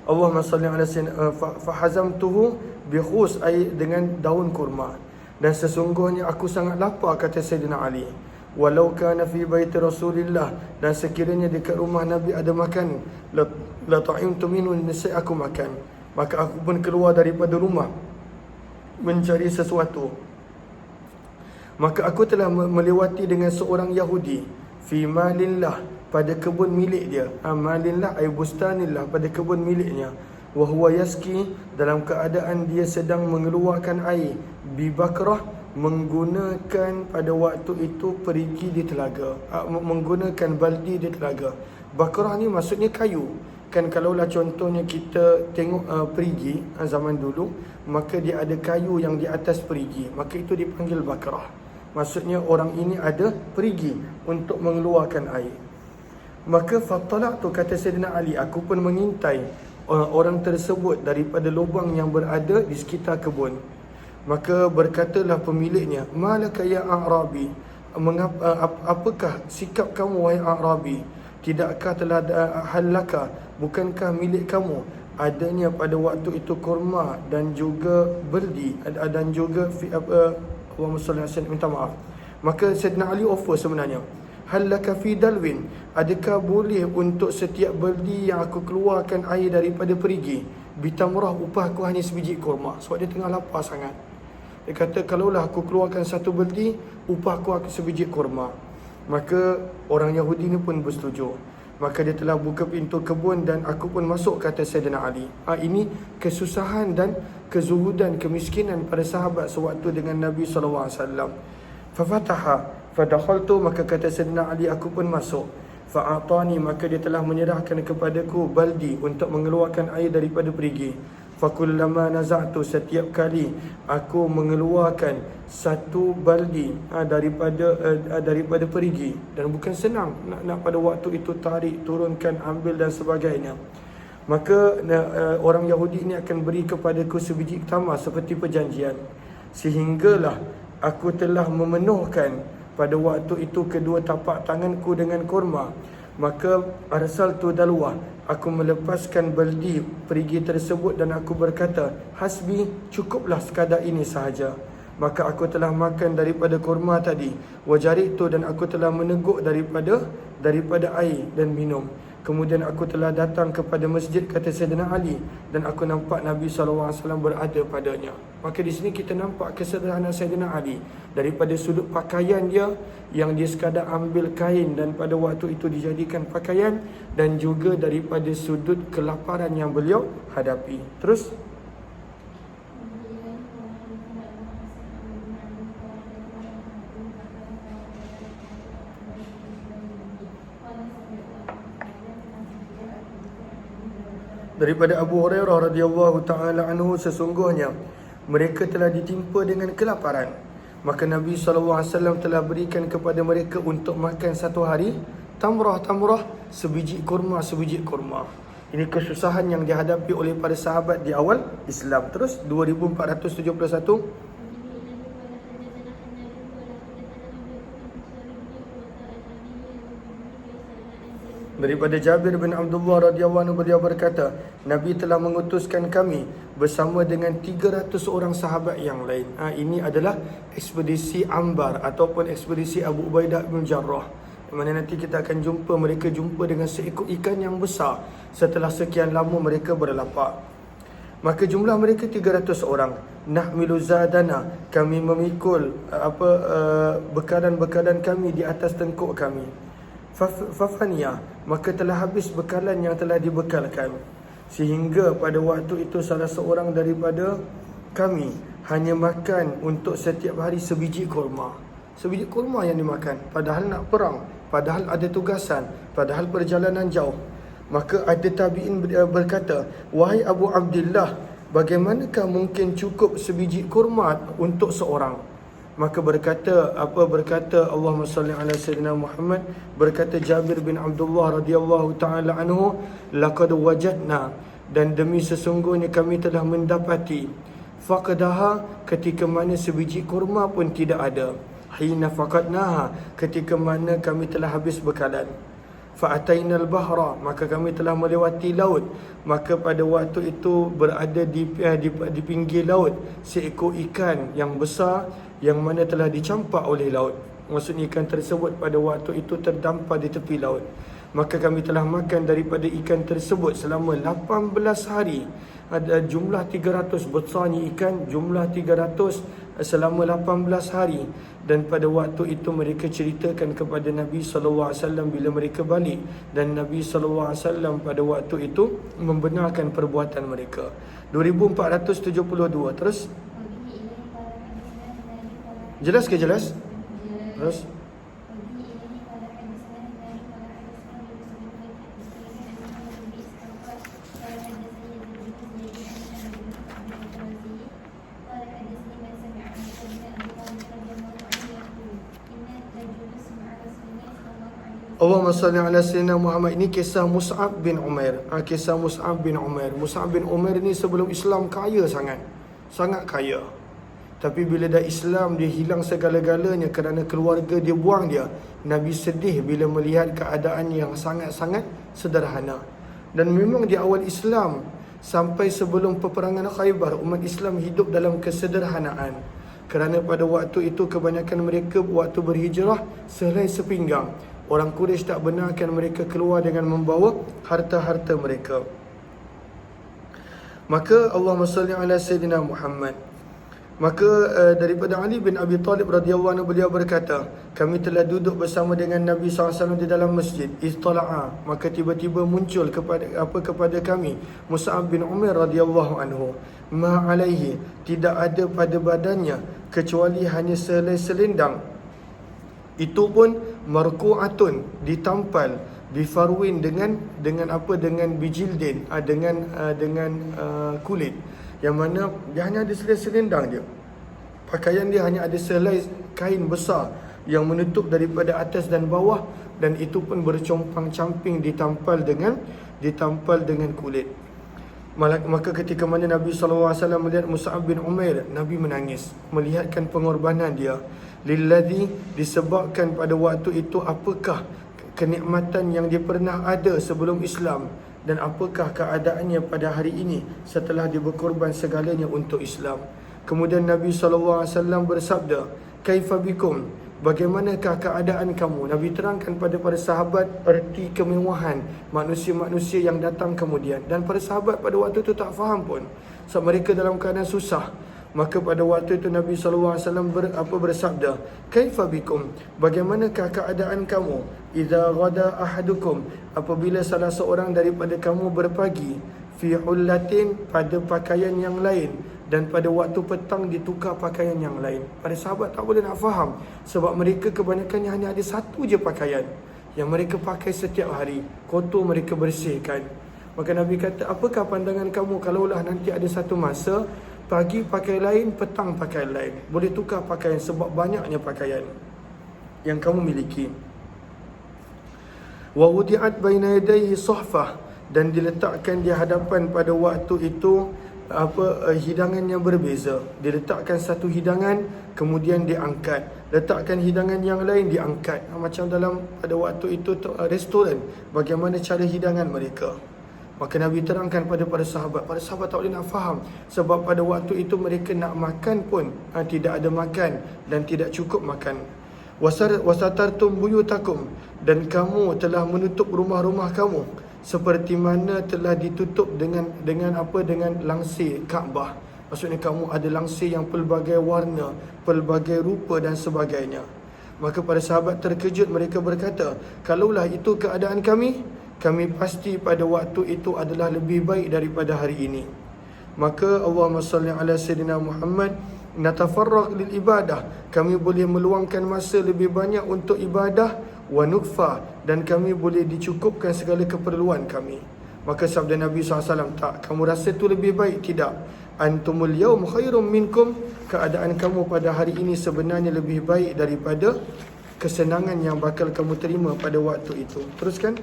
Allahumma salli ala sayyidina fahazamtuhu bikhus, ay dengan daun kurma. Dan sesungguhnya aku sangat lapar, kata Sayyidina Ali. Walau kana fi baiti Rasulillah, dan sekiranya dekat rumah Nabi ada makan, la ta'imtu minhu, niscaya aku makan. Maka aku pun keluar daripada rumah mencari sesuatu. Maka aku telah melewati dengan seorang Yahudi fi malillah, pada kebun milik dia. Malinlah ay bustanillah, pada kebun miliknya. Wa huwa yaski, dalam keadaan dia sedang mengeluarkan air, bi bakrah, menggunakan pada waktu itu perigi di telaga, menggunakan baldi di telaga. Bakrah ni maksudnya kayu. Kan kalaulah contohnya kita tengok perigi zaman dulu, maka dia ada kayu yang di atas perigi, maka itu dipanggil bakrah. Maksudnya orang ini ada perigi untuk mengeluarkan air. Maka fattala'tu, kata Sayyidina Ali, aku pun mengintai orang tersebut daripada lubang yang berada di sekitar kebun. Maka berkatalah pemiliknya, malaka ya A'rabi, apakah sikap kamu wahai A'rabi? Tidakkah telah halaka, bukankah milik kamu adanya pada waktu itu kurma dan juga beldi dan juga Allahumma salli alaihi wasallam, minta maaf. Maka Sayyidina Ali offer sebenarnya, halaka fi dalwin, adakah boleh untuk setiap beldi yang aku keluarkan air daripada perigi, bitamrah, upah aku hanya sebiji kurma. Sebab dia tengah lapar sangat. Dia kata, kalaulah aku keluarkan satu beldi, upah aku sebiji kurma. Maka orang Yahudi ni pun bersetuju. Maka dia telah buka pintu kebun dan aku pun masuk, kata Sayyidina Ali. Ini kesusahan dan kezuhudan, kemiskinan pada sahabat sewaktu dengan Nabi SAW. Fafataha fadakhaltu, maka kata Sayyidina Ali, aku pun masuk. Fa'atani, maka dia telah menyerahkan kepadaku baldi untuk mengeluarkan air daripada perigi. Fakullama naza'tu, setiap kali aku mengeluarkan satu baldi daripada perigi, dan bukan senang nak pada waktu itu tarik, turunkan, ambil dan sebagainya, maka orang Yahudi ini akan beri kepadaku sebiji tamar seperti perjanjian, sehinggalah aku telah memenuhkan pada waktu itu kedua tapak tanganku dengan kurma. Maka arsaltu dalwah, aku melepaskan baldi perigi tersebut dan aku berkata, hasbi, cukuplah sekadar ini sahaja. Maka aku telah makan daripada kurma tadi, wajaritu, dan aku telah meneguk daripada air dan minum. Kemudian aku telah datang kepada masjid, kata Sayyidina Ali, dan aku nampak Nabi SAW berada padanya. Maka di sini kita nampak kesederhanaan Sayyidina Ali. Daripada sudut pakaian dia, yang dia sekadar ambil kain dan pada waktu itu dijadikan pakaian, dan juga daripada sudut kelaparan yang beliau hadapi. Terus daripada Abu Hurairah radhiyallahu taala anhu, sesungguhnya mereka telah ditimpa dengan kelaparan, maka Nabi SAW telah berikan kepada mereka untuk makan satu hari tamrah sebiji kurma. Ini kesusahan yang dihadapi oleh para sahabat di awal Islam. Terus 2471, daripada Jabir bin Abdullah radhiyallahu anhu, beliau berkata, Nabi telah mengutuskan kami bersama dengan 300 orang sahabat yang lain. Ini adalah ekspedisi Ambar ataupun ekspedisi Abu Ubaidah bin Jarrah, mana nanti kita akan jumpa mereka jumpa dengan seekor ikan yang besar setelah sekian lama mereka berlapar. Maka jumlah mereka 300 orang. Nahmilu zadana, kami memikul bekalan-bekalan kami di atas tengkuk kami. Fafania, maka telah habis bekalan yang telah dibekalkan, sehingga pada waktu itu salah seorang daripada kami hanya makan untuk setiap hari sebiji kurma. Sebiji kurma yang dimakan, padahal nak perang, padahal ada tugasan, padahal perjalanan jauh. Maka ada tabi'in berkata, wahai Abu Abdullah, bagaimanakah mungkin cukup sebiji kurma untuk seorang? Maka berkata Allahumma salli ala sayyidina Muhammad, berkata Jabir bin Abdullah radhiyallahu taala anhu, laqad wajadna, dan demi sesungguhnya kami telah mendapati, faqadaha, ketika mana sebiji kurma pun tidak ada, hina faqadnaha, ketika mana kami telah habis bekalan, fa'atainal bahra, maka kami telah melewati laut, maka pada waktu itu berada di pinggir laut seekor ikan yang besar yang mana telah dicampak oleh laut. Maksudnya ikan tersebut pada waktu itu terdampar di tepi laut. Maka kami telah makan daripada ikan tersebut selama 18 hari. Ada jumlah 300, besarnya ikan, jumlah 300 selama 18 hari. Dan pada waktu itu mereka ceritakan kepada Nabi SAW bila mereka balik, dan Nabi SAW pada waktu itu membenarkan perbuatan mereka. 2472. Terus jelas ke jelas? Terus Allahumma salli ala sayyidina Muhammad. Ini kisah Mus'ab bin Umair. Kisah Mus'ab bin Umair. Mus'ab bin Umair ni sebelum Islam kaya sangat. Sangat kaya. Tapi bila dah Islam, dia hilang segala-galanya kerana keluarga dia buang dia. Nabi sedih bila melihat keadaan yang sangat-sangat sederhana. Dan memang di awal Islam, sampai sebelum peperangan Khaybar, umat Islam hidup dalam kesederhanaan. Kerana pada waktu itu kebanyakan mereka waktu berhijrah sehelai sepinggang. Orang Quraisy tak benarkan mereka keluar dengan membawa harta-harta mereka. Maka Allahumma salli ala sayyidina Muhammad. Maka daripada Ali bin Abi Talib radhiyallahu anhu, beliau berkata, kami telah duduk bersama dengan Nabi SAW di dalam masjid. Istala'a, maka tiba-tiba muncul kepada kami Mus'ab bin Umair radhiyallahu anhu. Ma alaihi, tidak ada pada badannya kecuali hanya sehelai selendang. Itu pun marku'atun, ditampal, bifarwin dengan bijildin, dengan kulit, yang mana dia hanya ada sehelai selendang je. Pakaian dia hanya ada sehelai kain besar yang menutup daripada atas dan bawah, dan itu pun bercompang-camping ditampal dengan kulit. Maka ketika mana Nabi SAW melihat Mus'ab bin Umair, Nabi menangis melihatkan pengorbanan dia. Lilladhi, disebabkan pada waktu itu apakah kenikmatan yang dia pernah ada sebelum Islam, dan apakah keadaannya pada hari ini setelah dia berkorban segalanya untuk Islam. Kemudian Nabi SAW bersabda, kaifa bikum, bagaimanakah keadaan kamu? Nabi terangkan pada para sahabat erti kemewahan manusia-manusia yang datang kemudian. Dan para sahabat pada waktu itu tak faham pun, sebab mereka dalam keadaan susah. Maka pada waktu itu Nabi SAW bersabda, kaifa bikum, bagaimanakah keadaan kamu? Idza ghada ahadukum, apabila salah seorang daripada kamu berpagi, fi hullatin, pada pakaian yang lain, dan pada waktu petang ditukar pakaian yang lain. Para sahabat tak boleh nak faham, sebab mereka kebanyakannya hanya ada satu je pakaian yang mereka pakai setiap hari, kotor mereka bersihkan. Maka Nabi kata, apakah pandangan kamu kalaulah nanti ada satu masa pagi pakai lain, petang pakai lain, boleh tukar pakaian sebab banyaknya pakaian yang kamu miliki. Wa wudi'at baina yadayhi suhfah, dan diletakkan di hadapan pada waktu itu hidangan yang berbeza. Diletakkan satu hidangan, kemudian diangkat, letakkan hidangan yang lain, diangkat. Macam dalam pada waktu itu restoran, bagaimana cara hidangan mereka. Maka Nabi terangkan pada para sahabat. Para sahabat tak boleh nak faham, sebab pada waktu itu mereka nak makan pun tidak ada makan dan tidak cukup makan. Wasatartum buyutakum, dan kamu telah menutup rumah-rumah kamu seperti mana telah ditutup dengan langsir Kaabah. Maksudnya kamu ada langsir yang pelbagai warna, pelbagai rupa dan sebagainya. Maka para sahabat terkejut, mereka berkata, kalaulah itu keadaan kami pasti pada waktu itu adalah lebih baik daripada hari ini. Maka Allahumma salli ala sayyidina Muhammad, natafarraq lil ibadah, kami boleh meluangkan masa lebih banyak untuk ibadah, wa nukfa, dan kami boleh dicukupkan segala keperluan kami. Maka sabda Nabi SAW, tak, kamu rasa itu lebih baik? Tidak. Antumul yaum khairum minkum, keadaan kamu pada hari ini sebenarnya lebih baik daripada kesenangan yang bakal kamu terima pada waktu itu. Teruskan.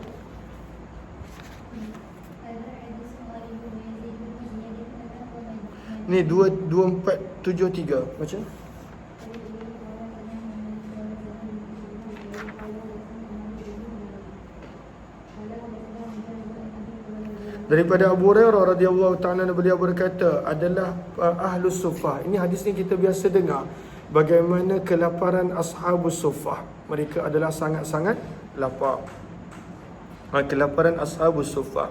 Ni 2473 macam daripada Abu Hurairah radhiyallahu ta'ala, beliau berkata, adalah ahlus suffah. Ini hadis ni kita biasa dengar bagaimana kelaparan ashabus suffah. Mereka adalah sangat-sangat lapar. Kelaparan ashabus suffah.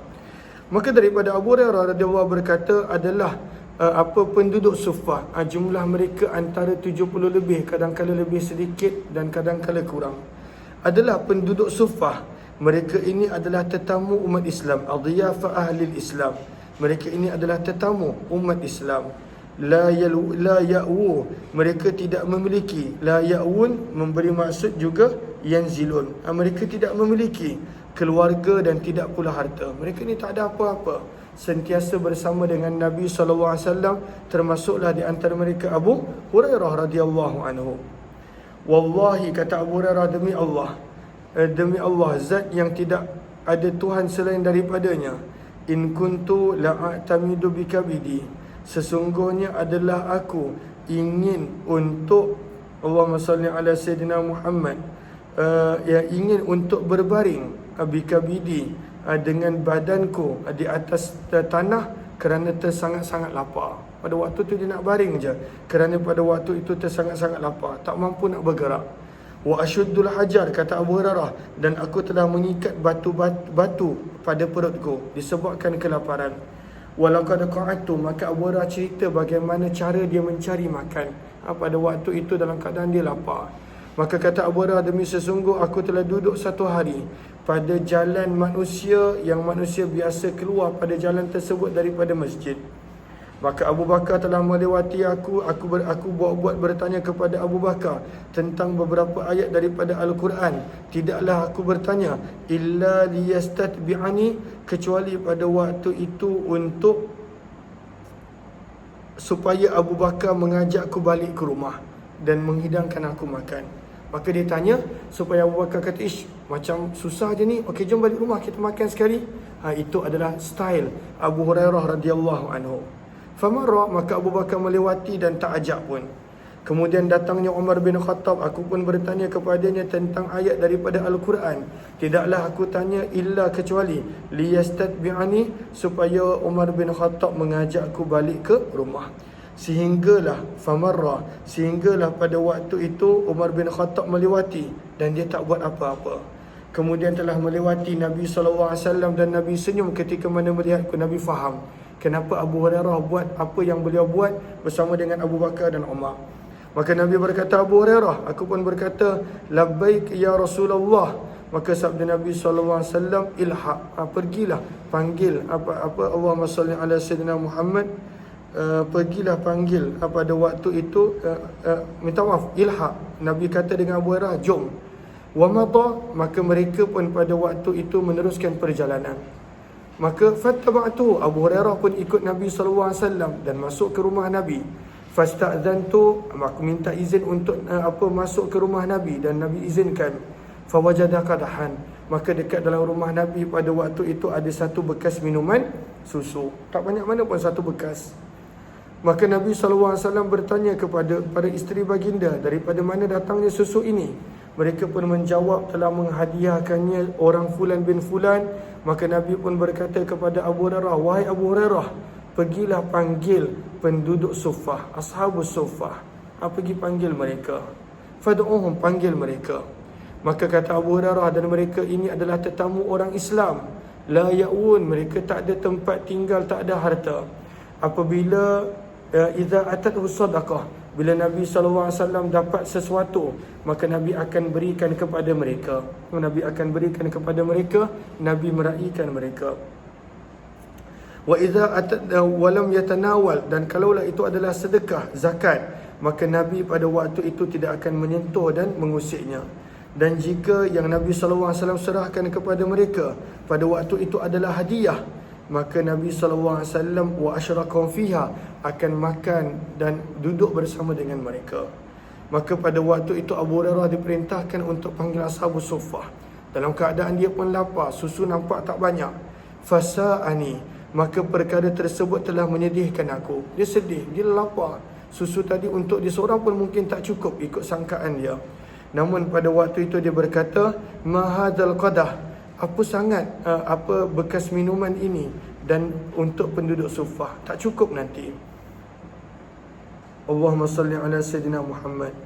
Maka daripada Abu Hurairah radhiyallahu berkata, adalah penduduk Suffah. Jumlah mereka antara 70 lebih, kadang-kala lebih sedikit dan kadang-kala kurang. Adalah penduduk Suffah. Mereka ini adalah tetamu umat Islam, adhiyafa ahli Islam. Mereka ini adalah tetamu umat Islam. La ya'wu, mereka tidak memiliki. La ya'wun memberi maksud juga yanzilun. Mereka tidak memiliki keluarga dan tidak pula harta. Mereka ni tak ada apa-apa, sentiasa bersama dengan Nabi SAW, termasuklah di antara mereka Abu Hurairah radhiyallahu anhu. Wallahi, kata Abu Hurairah, demi Allah, zat yang tidak ada Tuhan selain daripadanya, in kuntu la'atamidu bikabidi, sesungguhnya adalah aku ingin untuk Allahumma salli ala Sayyidina Muhammad, ingin untuk berbaring bikabidi, dengan badanku di atas tanah kerana tersangat-sangat lapar. Pada waktu tu dia nak baring je kerana pada waktu itu tersangat-sangat lapar, tak mampu nak bergerak. Wa ashuddul hajar, kata Abu Hurairah, dan aku telah mengikat batu pada perutku disebabkan kelaparan. Walaqad qa'adtu, maka Abu Hurairah cerita bagaimana cara dia mencari makan pada waktu itu dalam keadaan dia lapar. Maka kata Abu Hurairah, demi sesungguh aku telah duduk satu hari pada jalan manusia, yang manusia biasa keluar pada jalan tersebut daripada masjid. Maka Abu Bakar telah melewati aku buat bertanya kepada Abu Bakar tentang beberapa ayat daripada Al-Quran. Tidaklah aku bertanya illa liyastatbi'ani, kecuali pada waktu itu untuk supaya Abu Bakar mengajakku balik ke rumah dan menghidangkan aku makan. Maka dia tanya supaya Abu Bakar kata, ish, macam susah je ni, okey jom balik rumah kita makan sekali. Itu adalah style Abu Hurairah radhiyallahu anhu. Famarra, maka Abu Bakar melewati dan tak ajak pun. Kemudian datangnya Umar bin Khattab, aku pun bertanya kepadanya tentang ayat daripada Al-Quran. Tidaklah aku tanya illa kecuali liyastatbi'ani, supaya Umar bin Khattab mengajakku balik ke rumah. Sehinggalah pada waktu itu Umar bin Khattab melewati dan dia tak buat apa-apa. Kemudian telah melewati Nabi SAW dan Nabi senyum ketika mana melihatku. Nabi faham kenapa Abu Hurairah buat apa yang beliau buat bersama dengan Abu Bakar dan Umar. Maka Nabi berkata, Abu Hurairah, aku pun berkata, labbaik ya Rasulullah. Maka sabda Nabi SAW, ilhaq, pergilah, panggil Allahumma salli ala Sayyidina Muhammad, pergilah panggil pada waktu itu, minta maaf, ilhaq. Nabi kata dengan Abu Hurairah, jom. Wa mata, maka mereka pun pada waktu itu meneruskan perjalanan. Maka fattaba'tu, Abu Hurairah pun ikut Nabi SAW dan masuk ke rumah Nabi. Fasta'zantu, aku minta izin untuk masuk ke rumah Nabi dan Nabi izinkan. Fawajada qadahan, maka dekat dalam rumah Nabi pada waktu itu ada satu bekas minuman susu. Tak banyak mana pun satu bekas. Maka Nabi SAW bertanya kepada para isteri baginda, daripada mana datangnya susu ini? Mereka pun menjawab, telah menghadiahkannya orang fulan bin fulan. Maka Nabi pun berkata kepada Abu Hurairah, wahai Abu Hurairah, pergilah panggil penduduk Suffah, ashabus Suffah. Pergi panggil mereka. Fad'uhum, panggil mereka. Maka kata Abu Hurairah, dan mereka ini adalah tetamu orang Islam. La ya'un, mereka tak ada tempat tinggal, tak ada harta. Apabila idza atathu sadaqah, bila Nabi SAW dapat sesuatu, maka Nabi akan berikan kepada mereka. Nabi akan berikan kepada mereka, Nabi meraihkan mereka. Wa idza walam yatanawal, dan kalaulah itu adalah sedekah, zakat, maka Nabi pada waktu itu tidak akan menyentuh dan mengusiknya. Dan jika yang Nabi SAW serahkan kepada mereka pada waktu itu adalah hadiah, maka Nabi SAW wa asyraqahum fiha, akan makan dan duduk bersama dengan mereka. Maka pada waktu itu Abu Hurairah diperintahkan untuk panggil ashabus suffah. Dalam keadaan dia pun lapar, susu nampak tak banyak. Fasa'ani, maka perkara tersebut telah menyedihkan aku. Dia sedih, dia lapar. Susu tadi untuk dia seorang pun mungkin tak cukup ikut sangkaan dia. Namun pada waktu itu dia berkata, mahadzal qadah, apa sangat bekas minuman ini, dan untuk penduduk Suffah tak cukup nanti. Allahumma salli ala Sayyidina Muhammad.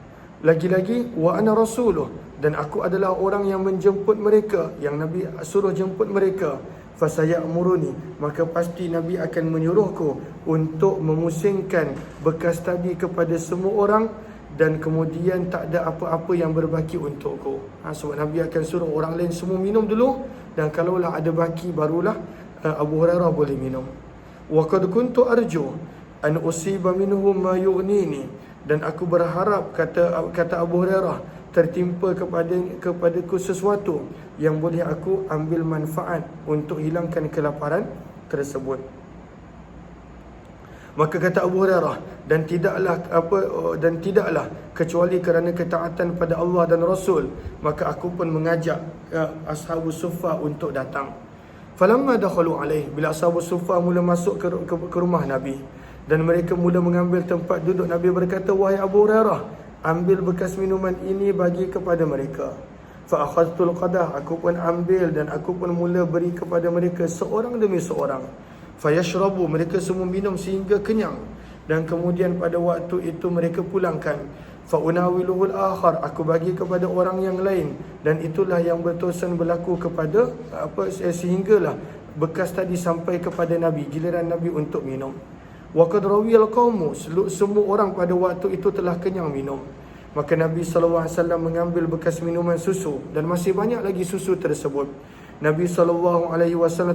Lagi-lagi, wa ana rasuluh, dan aku adalah orang yang menjemput mereka, yang Nabi suruh jemput mereka. fasayamuruni, maka pasti Nabi akan menyuruhku untuk memusingkan bekas tadi kepada semua orang, dan kemudian tak ada apa-apa yang berbaki untukku. Sebab Nabi akan suruh orang lain semua minum dulu, dan kalaulah ada baki barulah Abu Hurairah boleh minum. Wa qad kuntu arju an usiba minhu ma yughnini, dan aku berharap, kata Abu Hurairah, tertimpa kepadaku sesuatu yang boleh aku ambil manfaat untuk hilangkan kelaparan tersebut. Maka kata Abu Hurairah, dan tidaklah kecuali kerana ketaatan pada Allah dan Rasul, maka aku pun mengajak ashabus suffah untuk datang. Falamma dakhalu alaih, bila ashabus suffah mula masuk ke rumah Nabi dan mereka mula mengambil tempat duduk, Nabi berkata, wahai Abu Hurairah, ambil bekas minuman ini bagi kepada mereka. Fa akhadtul qadah, aku pun ambil dan aku pun mula beri kepada mereka seorang demi seorang. Fa yashrabu, mereka semua minum sehingga kenyang, dan kemudian pada waktu itu mereka pulangkan. Fa unawiluhul akhar, aku bagi kepada orang yang lain, dan itulah yang berterusan berlaku kepada sehinggalah bekas tadi sampai kepada Nabi, giliran Nabi untuk minum. Wa qad rawiyal qaumu, semua orang pada waktu itu telah kenyang minum. Maka Nabi SAW mengambil bekas minuman susu, dan masih banyak lagi susu tersebut. Nabi SAW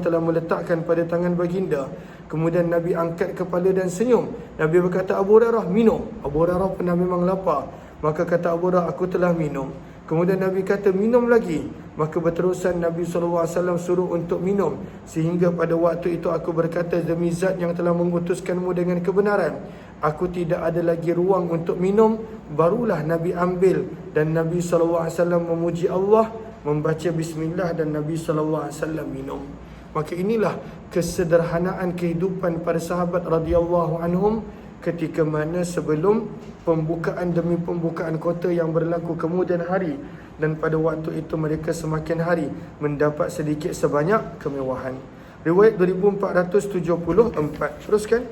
telah meletakkan pada tangan baginda. Kemudian Nabi angkat kepala dan senyum. Nabi berkata, Abu Hurairah, minum. Abu Hurairah pernah memang lapar. Maka kata Abu Hurairah, aku telah minum. Kemudian Nabi kata, minum lagi. Maka berterusan Nabi SAW suruh untuk minum, sehingga pada waktu itu aku berkata, demi zat yang telah mengutuskanmu dengan kebenaran, aku tidak ada lagi ruang untuk minum. Barulah Nabi ambil, dan Nabi SAW memuji Allah, membaca bismillah, dan Nabi SAW minum. Maka inilah kesederhanaan kehidupan para sahabat radhiyallahu anhum ketika mana sebelum pembukaan demi pembukaan kota yang berlaku kemudian hari, dan pada waktu itu mereka semakin hari mendapat sedikit sebanyak kemewahan. Riwayat 2474. Teruskan.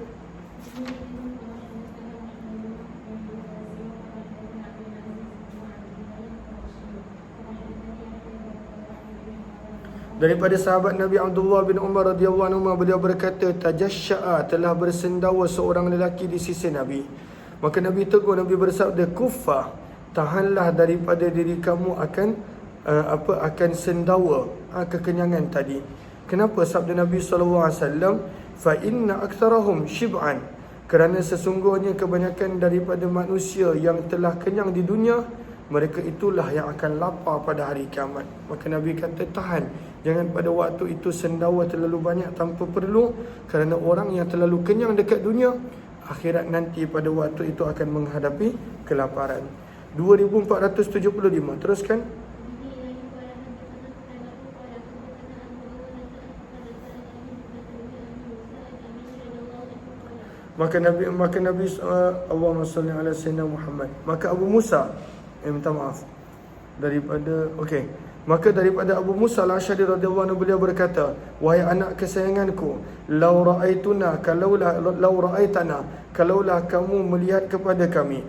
Daripada sahabat Nabi Abdullah bin Umar radhiyallahu anhu, beliau berkata, tajasya'a, telah bersendawa seorang lelaki di sisi Nabi. Maka Nabi tegur, Nabi bersabda, kuffa, tahanlah daripada diri kamu akan sendawa kekenyangan tadi. Kenapa? Sabda Nabi SAW, fa inna aktsarahum shib'an, kerana sesungguhnya kebanyakan daripada manusia yang telah kenyang di dunia, mereka itulah yang akan lapar pada hari kiamat. Maka Nabi kata, tahan, jangan pada waktu itu sendawa terlalu banyak tanpa perlu, kerana orang yang terlalu kenyang dekat dunia, akhirat nanti pada waktu itu akan menghadapi kelaparan. 2475. Teruskan. Maka Nabi Allahumma salli ala sayyidina Muhammad. Maka Abu Musa, minta maaf daripada Abu Musa al-Asy'ari radhiyallahu anhu, beliau berkata, wahai anak kesayanganku, law ra'aitana, kalaulah kamu melihat kepada kami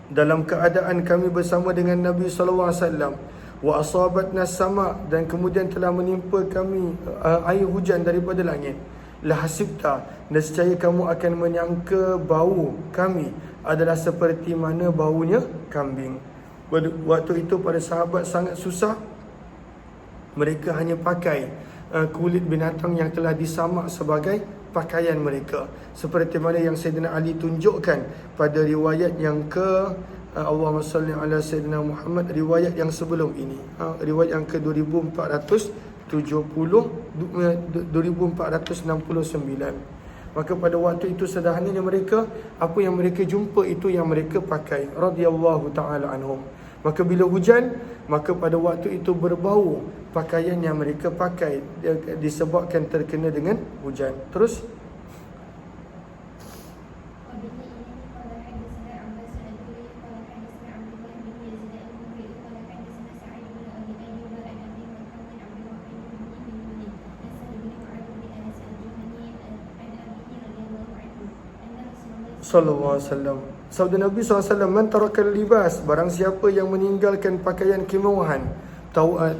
dalam keadaan kami bersama dengan Nabi sallallahu alaihi wasallam, wa asabatna sama, dan kemudian telah menimpa kami air hujan daripada langit, la hasibta, nescaya kamu akan menyangka bau kami adalah seperti mana baunya kambing. Waktu itu para sahabat sangat susah. Mereka hanya pakai kulit binatang yang telah disamak sebagai pakaian mereka, seperti mana yang Sayyidina Ali tunjukkan pada riwayat yang Allahumma salli ala Sayyidina Muhammad, riwayat yang sebelum ini, riwayat yang ke 2469. Maka pada waktu itu sederhananya mereka, apa yang mereka jumpa itu yang mereka pakai, radhiyallahu ta'ala anhum. Maka bila hujan, maka pada waktu itu berbau pakaian yang mereka pakai disebabkan terkena dengan hujan. Terus. Sallallahu alaihi wasallam. Sabda Nabi SAW, man tarakal libas, barang siapa yang meninggalkan pakaian kemewahan,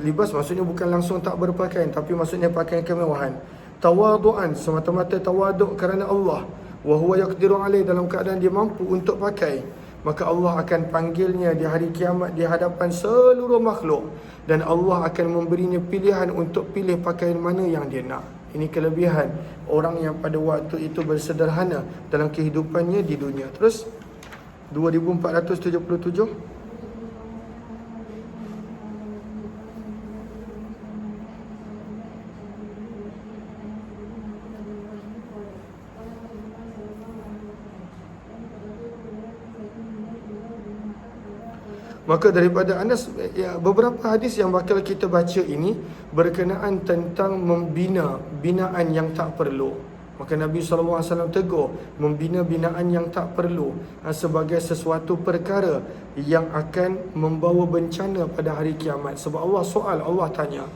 Libas maksudnya bukan langsung tak berpakaian, tapi maksudnya pakaian kemewahan. Tawadu'an, semata-mata tawaduk kerana Allah. Wa huwa yaqdiru alaih, dalam keadaan dia mampu untuk pakai. Maka Allah akan panggilnya di hari kiamat di hadapan seluruh makhluk, dan Allah akan memberinya pilihan untuk pilih pakaian mana yang dia nak. Ini kelebihan orang yang pada waktu itu bersederhana dalam kehidupannya di dunia. Terus 2477. Maka daripada Anas, beberapa hadis yang bakal kita baca ini berkenaan tentang membina binaan yang tak perlu. Maka Nabi SAW tegur membina binaan yang tak perlu sebagai sesuatu perkara yang akan membawa bencana pada hari kiamat. Sebab Allah soal, Allah tanya.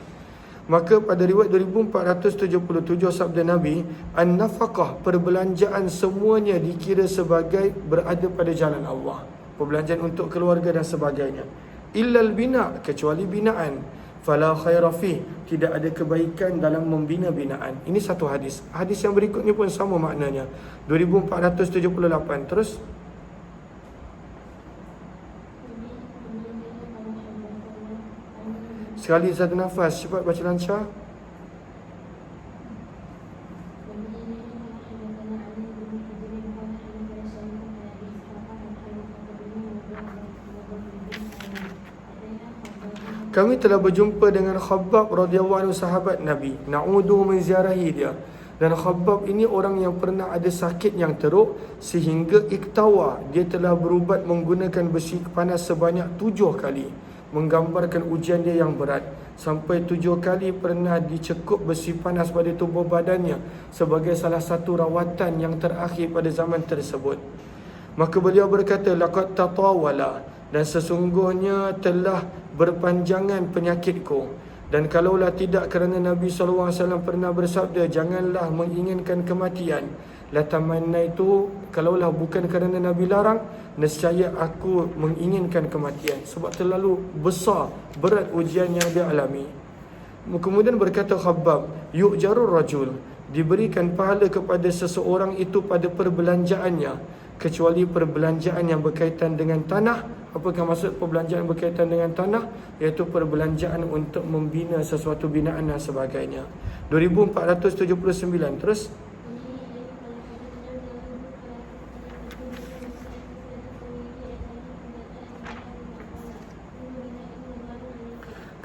Maka pada riwayat 2477 sabda Nabi, an-nafaqah, perbelanjaan semuanya dikira sebagai berada pada jalan Allah, perbelanjaan untuk keluarga dan sebagainya. Illal bina, kecuali binaan. Fala khaira fi, tidak ada kebaikan dalam membina binaan. Ini satu hadis. Hadis yang berikutnya pun sama maknanya. 2478. Terus sekali satu nafas, cepat baca lancar. Kami telah berjumpa dengan Khabbab radhiyallahu anhu, sahabat Nabi. Na'udu menziarahi dia. Dan Khabbab ini orang yang pernah ada sakit yang teruk sehingga iktawa, dia telah berubat menggunakan besi panas sebanyak 7 kali, menggambarkan ujian dia yang berat. Sampai 7 kali pernah dicekup besi panas pada tubuh badannya sebagai salah satu rawatan yang terakhir pada zaman tersebut. Maka beliau berkata, laqad tatawala, dan sesungguhnya telah berpanjangan penyakitku. Dan kalaulah tidak kerana Nabi SAW pernah bersabda, janganlah menginginkan kematian, latamanna itu, kalaulah bukan kerana Nabi larang, nescaya aku menginginkan kematian. Sebab terlalu besar, berat ujian yang dia alami. Kemudian berkata Khabbab, yu'jarur rajul, diberikan pahala kepada seseorang itu pada perbelanjaannya, kecuali perbelanjaan yang berkaitan dengan tanah. Apakah maksud perbelanjaan berkaitan dengan tanah? Iaitu perbelanjaan untuk membina sesuatu binaan dan sebagainya. 2479. Terus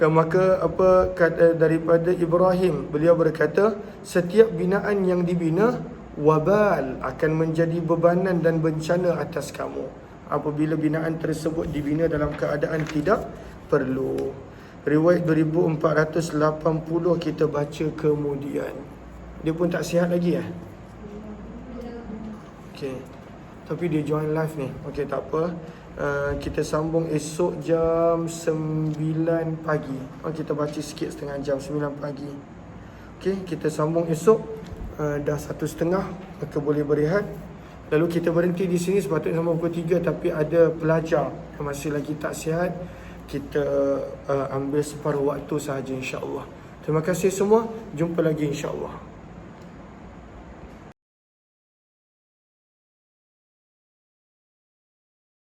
maka apa kata daripada Ibrahim, beliau berkata, setiap binaan yang dibina wabal, akan menjadi bebanan dan bencana atas kamu apabila binaan tersebut dibina dalam keadaan tidak perlu. Riwayat 2480 kita baca kemudian. Dia pun tak sihat lagi Okey. Tapi dia join live ni. Okey, tak apa. Kita sambung esok jam 9 pagi. Kita baca sikit setengah jam, 9 pagi. Okey, kita sambung esok. Dah 1:30, maka boleh berehat. Lalu kita berhenti di sini sepatutnya sampai pukul 3, tapi ada pelajar yang masih lagi tak sihat. Kita ambil separuh waktu sahaja, insya-Allah. Terima kasih semua. Jumpa lagi insya-Allah.